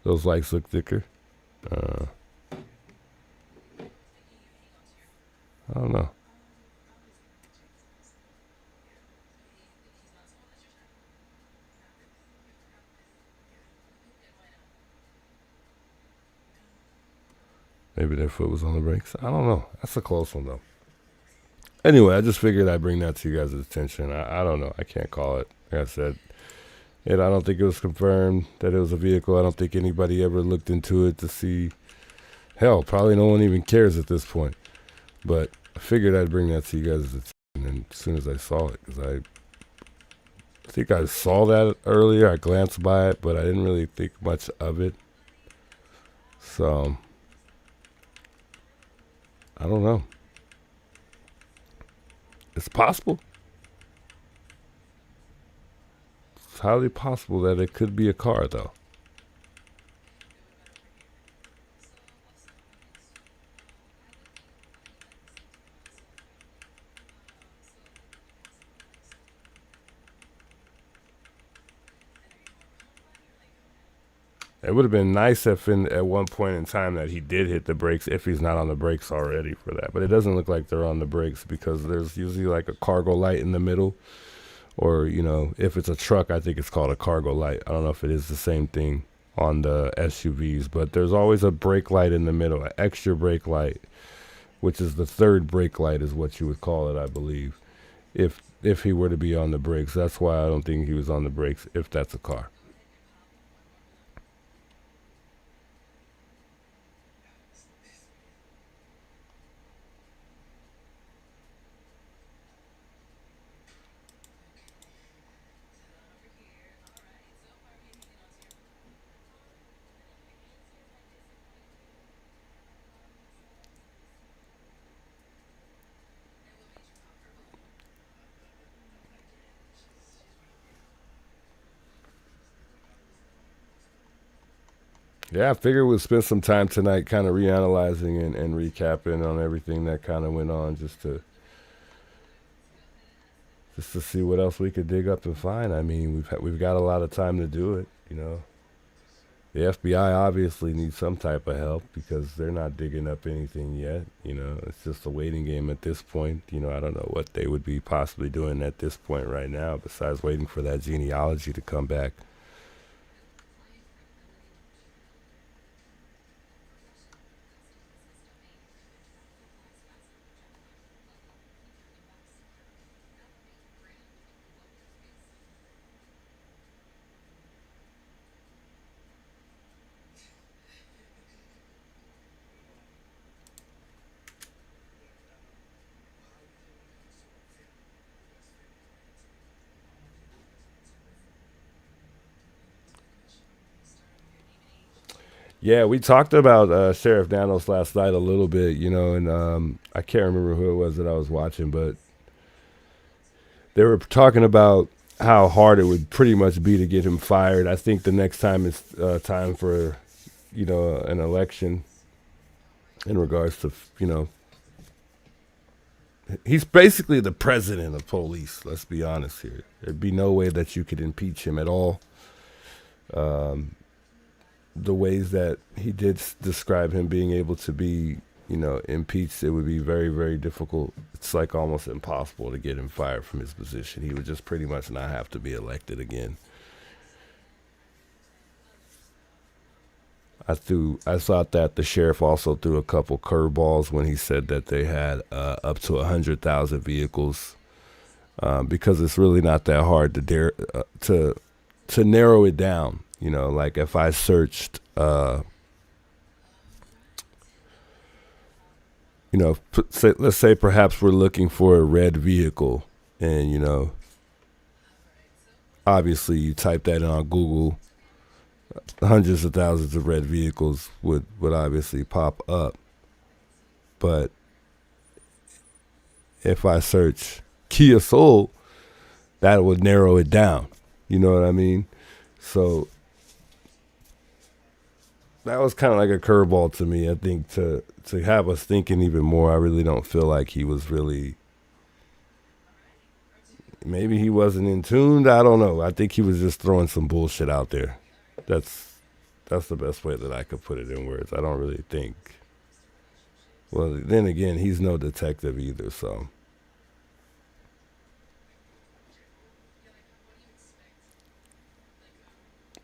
Those lights look thicker. I don't know. Maybe their foot was on the brakes. I don't know. That's a close one, though. Anyway, I just figured I'd bring that to you guys' attention. I don't know. I can't call it. Like I said, and I don't think it was confirmed that it was a vehicle. I don't think anybody ever looked into it to see. Hell, probably no one even cares at this point. But I figured I'd bring that to you guys' attention as soon as I saw it. Because I think I saw that earlier. I glanced by it, but I didn't really think much of it. So, I don't know. It's possible. It's highly possible that it could be a car, though. It would have been nice if at one point in time that he did hit the brakes, if he's not on the brakes already for that. But it doesn't look like they're on the brakes because there's usually like a cargo light in the middle. Or, you know, if it's a truck, I think it's called a cargo light. I don't know if it is the same thing on the SUVs. But there's always a brake light in the middle, an extra brake light, which is the third brake light is what you would call it, I believe, if he were to be on the brakes. That's why I don't think he was on the brakes if that's a car. Yeah, I figured we'll spend some time tonight kind of reanalyzing and recapping on everything that kind of went on just to see what else we could dig up and find. I mean, we've got a lot of time to do it, you know. The FBI obviously needs some type of help because they're not digging up anything yet, you know. It's just a waiting game at this point. You know, I don't know what they would be possibly doing at this point right now besides waiting for that genealogy to come back. Yeah, we talked about Sheriff Nanos last night a little bit, you know, and I can't remember who it was that I was watching, but they were talking about how hard it would pretty much be to get him fired. I think the next time it's time for, you know, an election in regards to, you know, he's basically the president of police, let's be honest here. There'd be no way that you could impeach him at all. The ways that he did describe him being able to be, you know, impeached, it would be very, very difficult. It's like almost impossible to get him fired from his position. He would just pretty much not have to be elected again. I thought that the sheriff also threw a couple curveballs when he said that they had up to 100,000 vehicles, because it's really not that hard to narrow it down. You know, like if I searched, you know, let's say perhaps we're looking for a red vehicle, and you know, obviously you type that in on Google, hundreds of thousands of red vehicles would obviously pop up. But if I search Kia Soul, that would narrow it down. You know what I mean? So that was kind of like a curveball to me. I think to have us thinking even more. I really don't feel like he was really. Maybe he wasn't in tune. I don't know. I think he was just throwing some bullshit out there. That's the best way that I could put it in words. I don't really think. Well, then again, he's no detective either, so.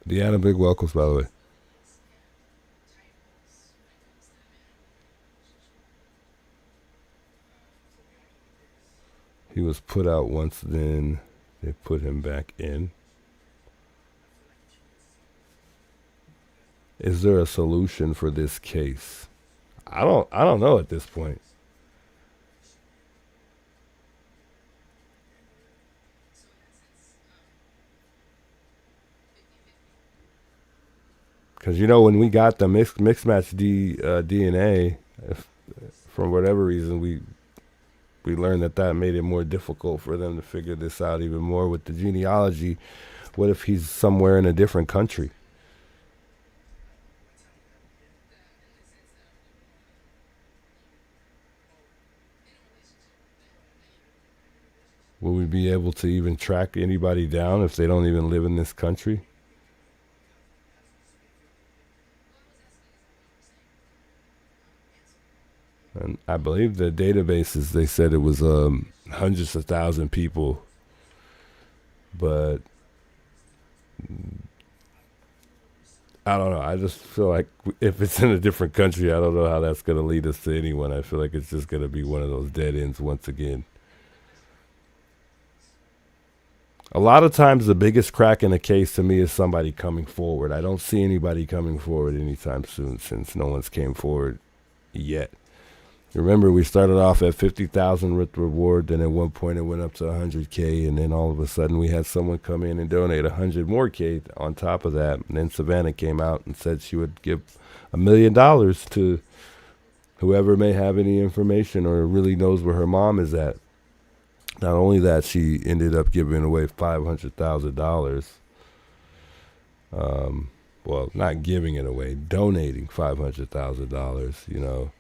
Deanna, big welcomes, by the way. He was put out once, then they put him back in. Is there a solution for this case? I don't know at this point. Because, you know, when we got the mixed match DNA, from whatever reason, we learned that made it more difficult for them to figure this out even more with the genealogy. What if he's somewhere in a different country? Will we be able to even track anybody down if they don't even live in this country? And I believe the databases, they said it was hundreds of thousand people. But I don't know. I just feel like if it's in a different country, I don't know how that's going to lead us to anyone. I feel like it's just going to be one of those dead ends once again. A lot of times the biggest crack in a case to me is somebody coming forward. I don't see anybody coming forward anytime soon since no one's came forward yet. Remember, we started off at 50,000 with reward, then at one point it went up to 100K, and then all of a sudden we had someone come in and donate 100 more K on top of that. And then Savannah came out and said she would give $1 million to whoever may have any information or really knows where her mom is at. Not only that, she ended up giving away $500,000. Well, not giving it away, donating $500,000, you know.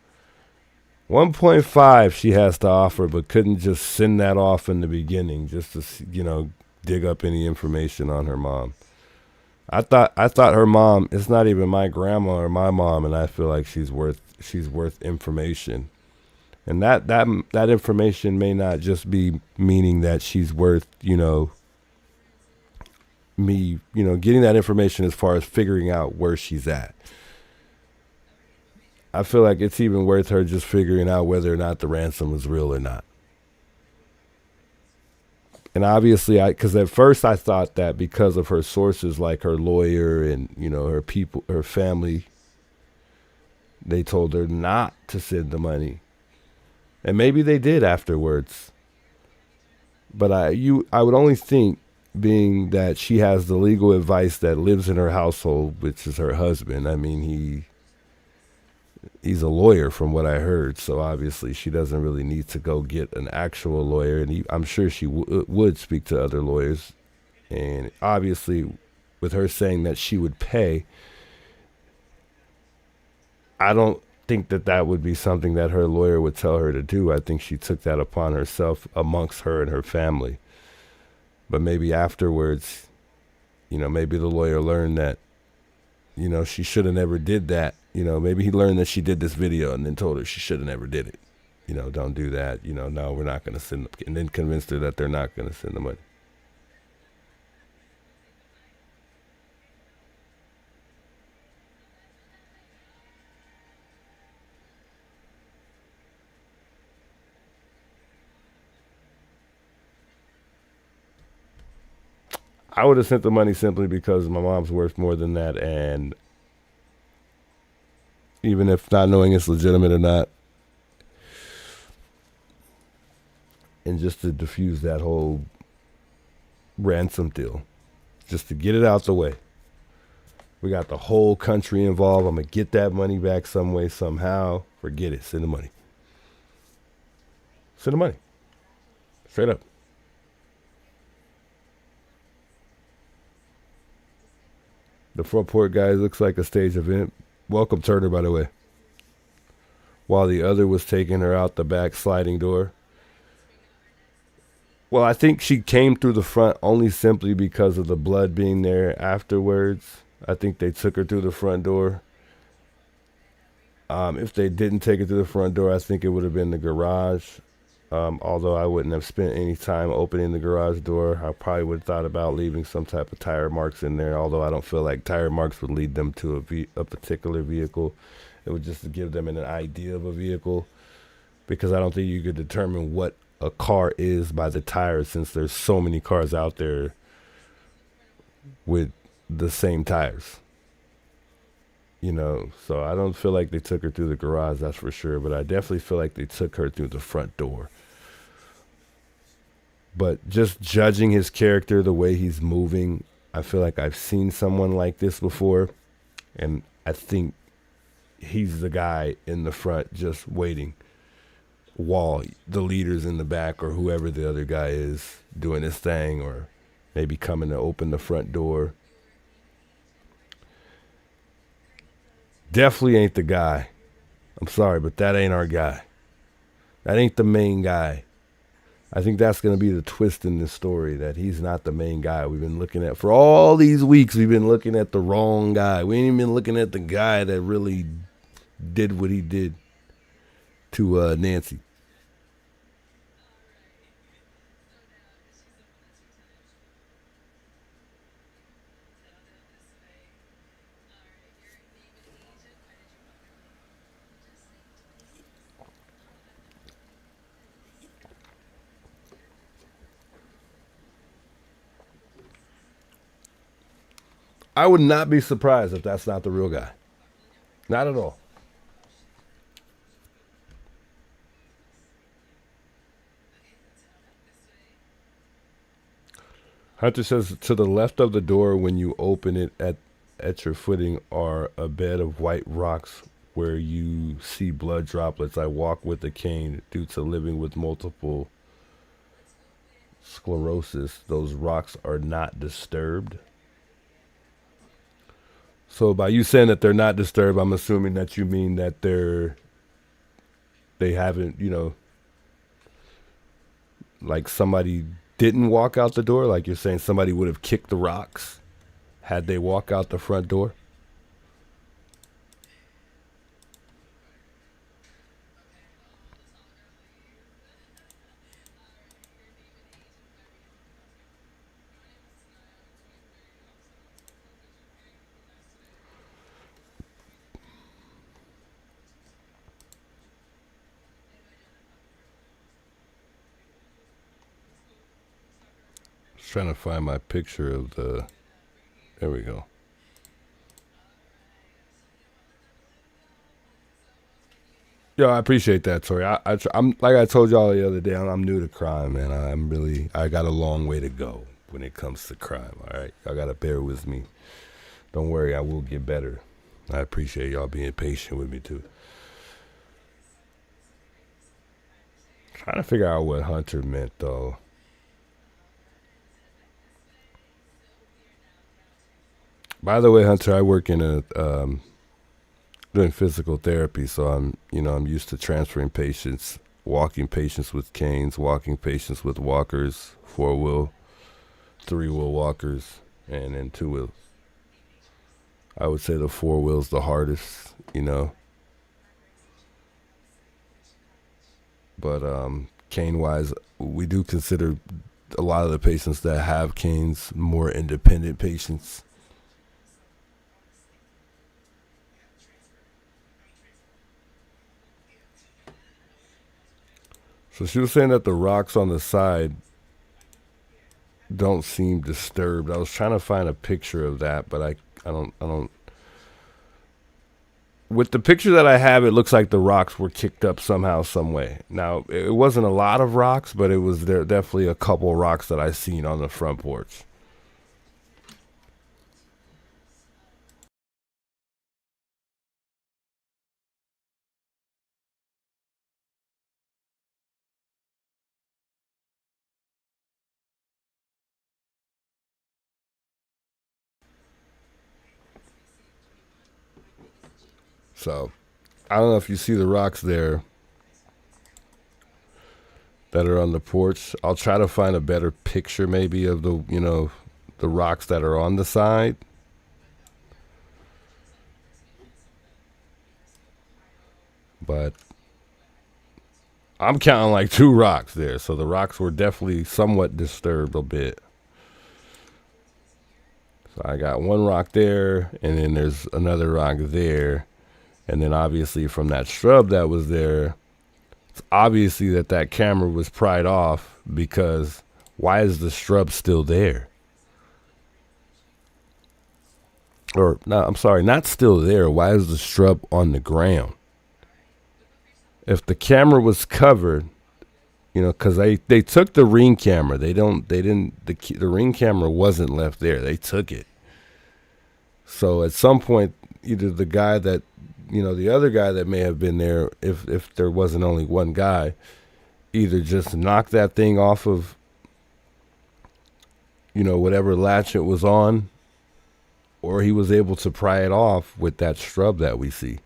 1.5 she has to offer, but couldn't just send that off in the beginning just to, you know, dig up any information on her mom. I thought her mom, it's not even my grandma or my mom, and I feel like she's worth information. And that information may not just be meaning that she's worth, you know, me, you know, getting that information as far as figuring out where she's at. I feel like it's even worth her just figuring out whether or not the ransom was real or not. And obviously, because at first I thought that because of her sources, like her lawyer and, you know, her people, her family, they told her not to send the money. And maybe they did afterwards. But I would only think, being that she has the legal advice that lives in her household, which is her husband. I mean, he's a lawyer from what I heard, so obviously she doesn't really need to go get an actual lawyer, and I'm sure she would speak to other lawyers. And obviously, with her saying that she would pay, I don't think that would be something that her lawyer would tell her to do. I think she took that upon herself amongst her and her family. But maybe afterwards, you know, maybe the lawyer learned that, you know, she should have never did that. You know, maybe he learned that she did this video and then told her she should have never did it. You know, don't do that. You know, no, we're not going to send them. And then convinced her that they're not going to send the money. I would have sent the money simply because my mom's worth more than that, and even if not knowing it's legitimate or not, and just to diffuse that whole ransom deal, just to get it out the way. We got the whole country involved. I'm going to get that money back some way, somehow. Forget it. Send the money. Send the money. Straight up. The front port guy looks like a stage event. Welcome, Turner, by the way. While the other was taking her out the back sliding door. Well, I think she came through the front only simply because of the blood being there afterwards. I think they took her through the front door. If they didn't take her through the front door, I think it would have been the garage. Although I wouldn't have spent any time opening the garage door. I probably would have thought about leaving some type of tire marks in there, although I don't feel like tire marks would lead them to a particular vehicle. It would just give them an idea of a vehicle, because I don't think you could determine what a car is by the tires, since there's so many cars out there with the same tires. You know, so I don't feel like they took her through the garage, that's for sure, but I definitely feel like they took her through the front door. But just judging his character, the way he's moving, I feel like I've seen someone like this before, and I think he's the guy in the front just waiting while the leader's in the back, or whoever the other guy is doing his thing, or maybe coming to open the front door. Definitely ain't the guy. I'm sorry, but that ain't our guy. That ain't the main guy. I think that's going to be the twist in this story, that he's not the main guy. We've been looking at, for all these weeks, we've been looking at the wrong guy. We ain't even been looking at the guy that really did what he did to Nancy. I would not be surprised if that's not the real guy. Not at all. Hunter says, to the left of the door when you open it at your footing are a bed of white rocks where you see blood droplets. I walk with a cane due to living with multiple sclerosis. Those rocks are not disturbed. So by you saying that they're not disturbed, I'm assuming that you mean that they haven't, you know, like somebody didn't walk out the door. Like you're saying somebody would have kicked the rocks had they walk out the front door. Trying to find my picture of the, there we go. Yo, I appreciate that, Tori. I'm like I told y'all the other day, I'm new to crime, man. I got a long way to go when it comes to crime. All right, y'all gotta bear with me. Don't worry, I will get better. I appreciate y'all being patient with me too. Trying to figure out what Hunter meant though. By the way, Hunter, I work in doing physical therapy, so I'm used to transferring patients, walking patients with canes, walking patients with walkers, 4-wheel, 3-wheel walkers, and then 2-wheels. I would say the 4-wheel's the hardest, you know. But cane-wise, we do consider a lot of the patients that have canes more independent patients. So she was saying that the rocks on the side don't seem disturbed. I was trying to find a picture of that, but I don't. With the picture that I have, it looks like the rocks were kicked up somehow, some way. Now, it wasn't a lot of rocks, but it was there definitely a couple rocks that I seen on the front porch. So, I don't know if you see the rocks there that are on the porch. I'll try to find a better picture maybe of the, the rocks that are on the side. But I'm counting like 2 rocks there. So the rocks were definitely somewhat disturbed a bit. So I got 1 rock there, and then there's another rock there. And then obviously from that shrub that was there, it's obviously that camera was pried off, because why is the shrub still there? Or, no, I'm sorry, not still there. Why is the shrub on the ground? If the camera was covered, because they took the Ring camera. The Ring camera wasn't left there. They took it. So at some point, either the guy that, the other guy that may have been there, if there wasn't only one guy, either just knocked that thing off of, whatever latch it was on, or he was able to pry it off with that shrub that we see.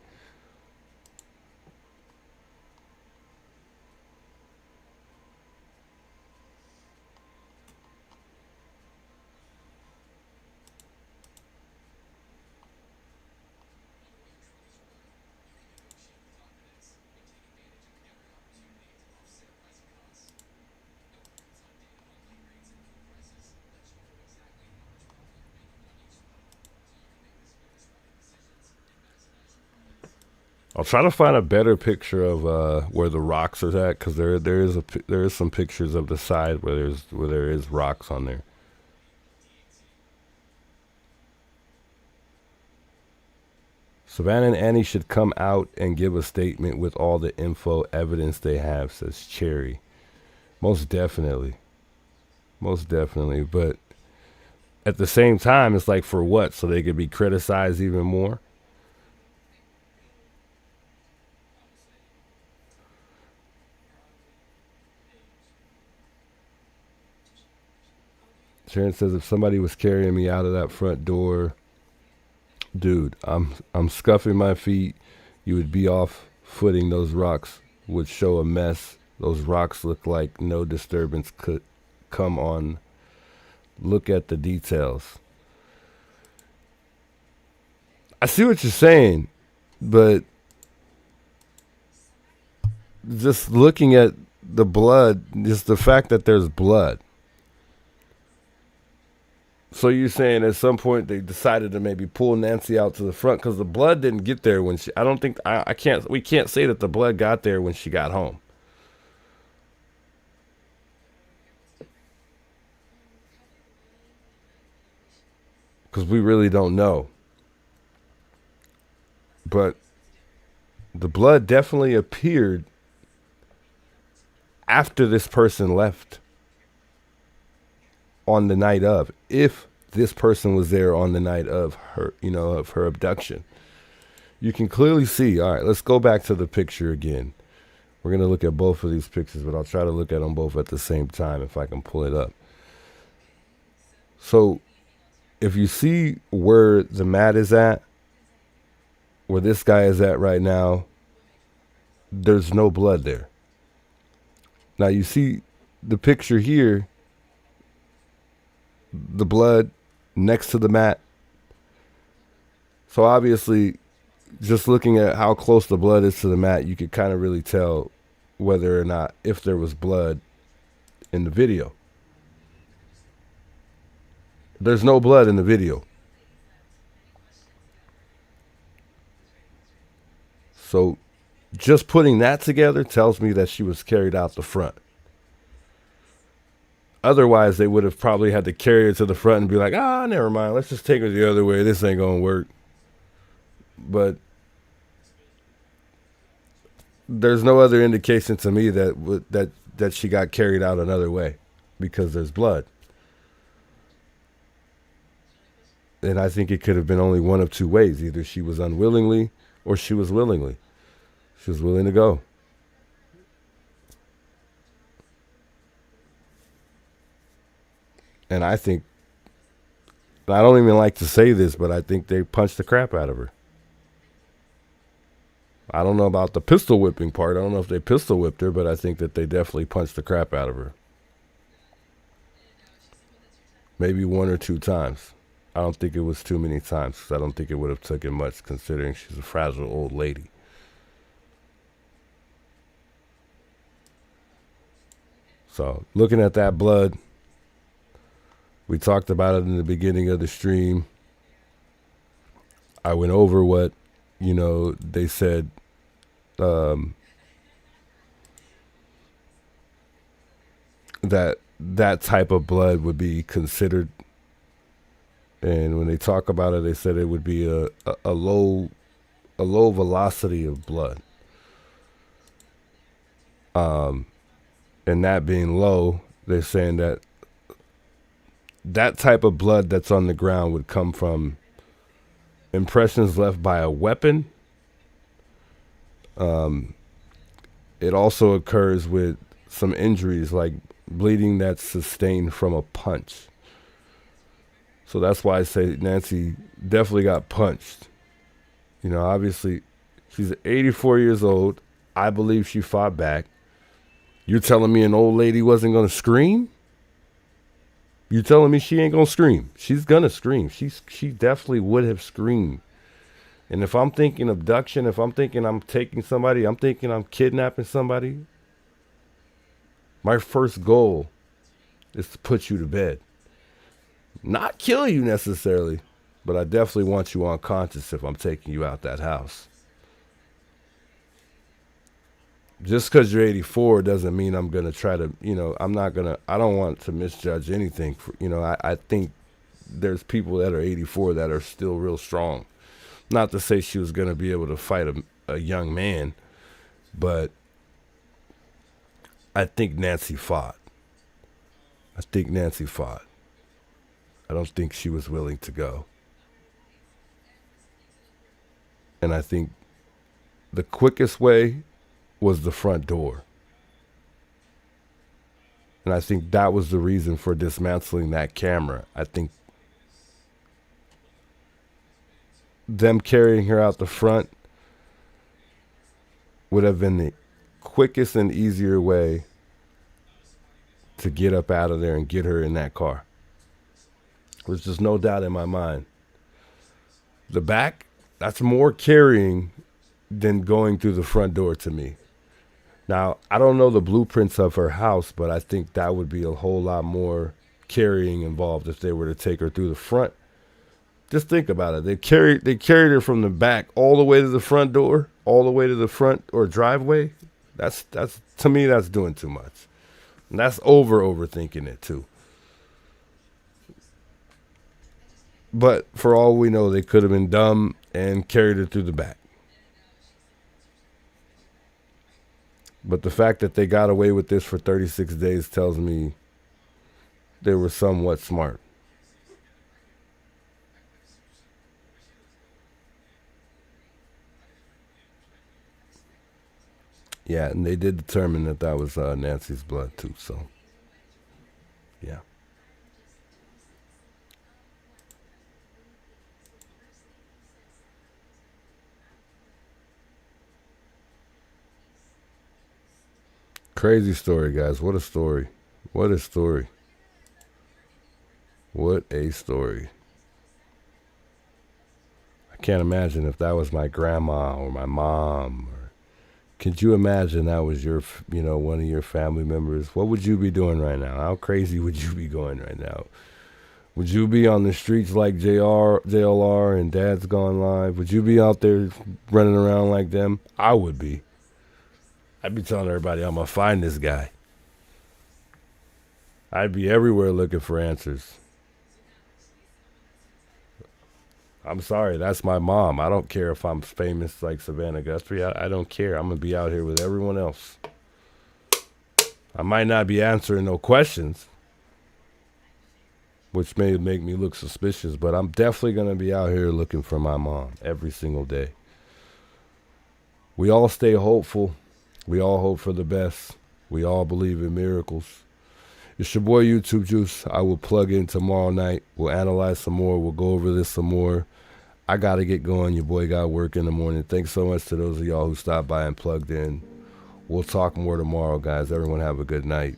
I'll try to find a better picture of where the rocks are at, because there is some pictures of the side where there is rocks on there. Savannah and Annie should come out and give a statement with all the info evidence they have, says Cherry. Most definitely. Most definitely. But at the same time, it's like, for what? So they could be criticized even more? Sharon says, if somebody was carrying me out of that front door, dude, I'm scuffing my feet. You would be off footing. Those rocks would show a mess. Those rocks look like no disturbance could come on. Look at the details. I see what you're saying, but just looking at the blood, just the fact that there's blood. So you're saying at some point they decided to maybe pull Nancy out to the front because the blood didn't get there when she, I don't think, we can't say that the blood got there when she got home. Because we really don't know. But the blood definitely appeared after this person left on the night of, if this person was there on the night of her, of her abduction. You can clearly see. All right, let's go back to the picture again. We're going to look at both of these pictures, but I'll try to look at them both at the same time if I can pull it up. So if you see where the mat is at, where this guy is at right now, there's no blood there. Now you see the picture here, the blood next to the mat. So obviously, just looking at how close the blood is to the mat, you could kind of really tell whether or not, if there was blood in the video. There's no blood in the video. So just putting that together tells me that she was carried out the front. Otherwise, they would have probably had to carry her to the front and be like, never mind. Let's just take her the other way. This ain't going to work. But there's no other indication to me that she got carried out another way because there's blood. And I think it could have been only one of two ways. Either she was unwillingly or she was willingly. She was willing to go. And I think, I don't even like to say this, but I think they punched the crap out of her. I don't know about the pistol whipping part. I don't know if they pistol whipped her, but I think that they definitely punched the crap out of her. Maybe one or two times. I don't think it was too many times, because I don't think it would have taken much, considering she's a fragile old lady. So, looking at that blood, we talked about it in the beginning of the stream. I went over what, they said that type of blood would be considered. And when they talk about it, they said it would be a low velocity of blood. And that being low, they're saying that type of blood that's on the ground would come from impressions left by a weapon. It also occurs with some injuries like bleeding that's sustained from a punch. So that's why I say Nancy definitely got punched. Obviously, she's 84 years old. I believe she fought back. You're telling me an old lady wasn't going to scream? You telling me she ain't going to scream? She's going to scream. She definitely would have screamed. And if I'm thinking abduction, if I'm thinking I'm taking somebody, I'm thinking I'm kidnapping somebody, my first goal is to put you to bed. Not kill you necessarily, but I definitely want you unconscious if I'm taking you out that house. Just because you're 84 doesn't mean I'm going to try to, I don't want to misjudge anything. I think there's people that are 84 that are still real strong. Not to say she was going to be able to fight a young man, but I think Nancy fought. I don't think she was willing to go. And I think the quickest way was the front door. And I think that was the reason for dismantling that camera. I think them carrying her out the front would have been the quickest and easier way to get up out of there and get her in that car. There's just no doubt in my mind. The back, that's more carrying than going through the front door to me. Now, I don't know the blueprints of her house, but I think that would be a whole lot more carrying involved if they were to take her through the front. Just think about it. They carried her from the back all the way to the front door, all the way to the front or driveway. That's to me, that's doing too much. And that's overthinking it too. But for all we know, they could have been dumb and carried her through the back. But the fact that they got away with this for 36 days tells me they were somewhat smart. Yeah, and they did determine that was Nancy's blood too, so yeah. Crazy story, guys. What a story. What a story. What a story. I can't imagine if that was my grandma or my mom. Could you imagine that was your, one of your family members? What would you be doing right now? How crazy would you be going right now? Would you be on the streets like JLR and Dad's Gone Live? Would you be out there running around like them? I would be. I'd be telling everybody I'm going to find this guy. I'd be everywhere looking for answers. I'm sorry, that's my mom. I don't care if I'm famous like Savannah Guthrie. I don't care. I'm going to be out here with everyone else. I might not be answering no questions, which may make me look suspicious, but I'm definitely going to be out here looking for my mom every single day. We all stay hopeful. We all hope for the best. We all believe in miracles. It's your boy YouTube Juice. I will plug in tomorrow night. We'll analyze some more. We'll go over this some more. I got to get going. Your boy got work in the morning. Thanks so much to those of y'all who stopped by and plugged in. We'll talk more tomorrow, guys. Everyone have a good night.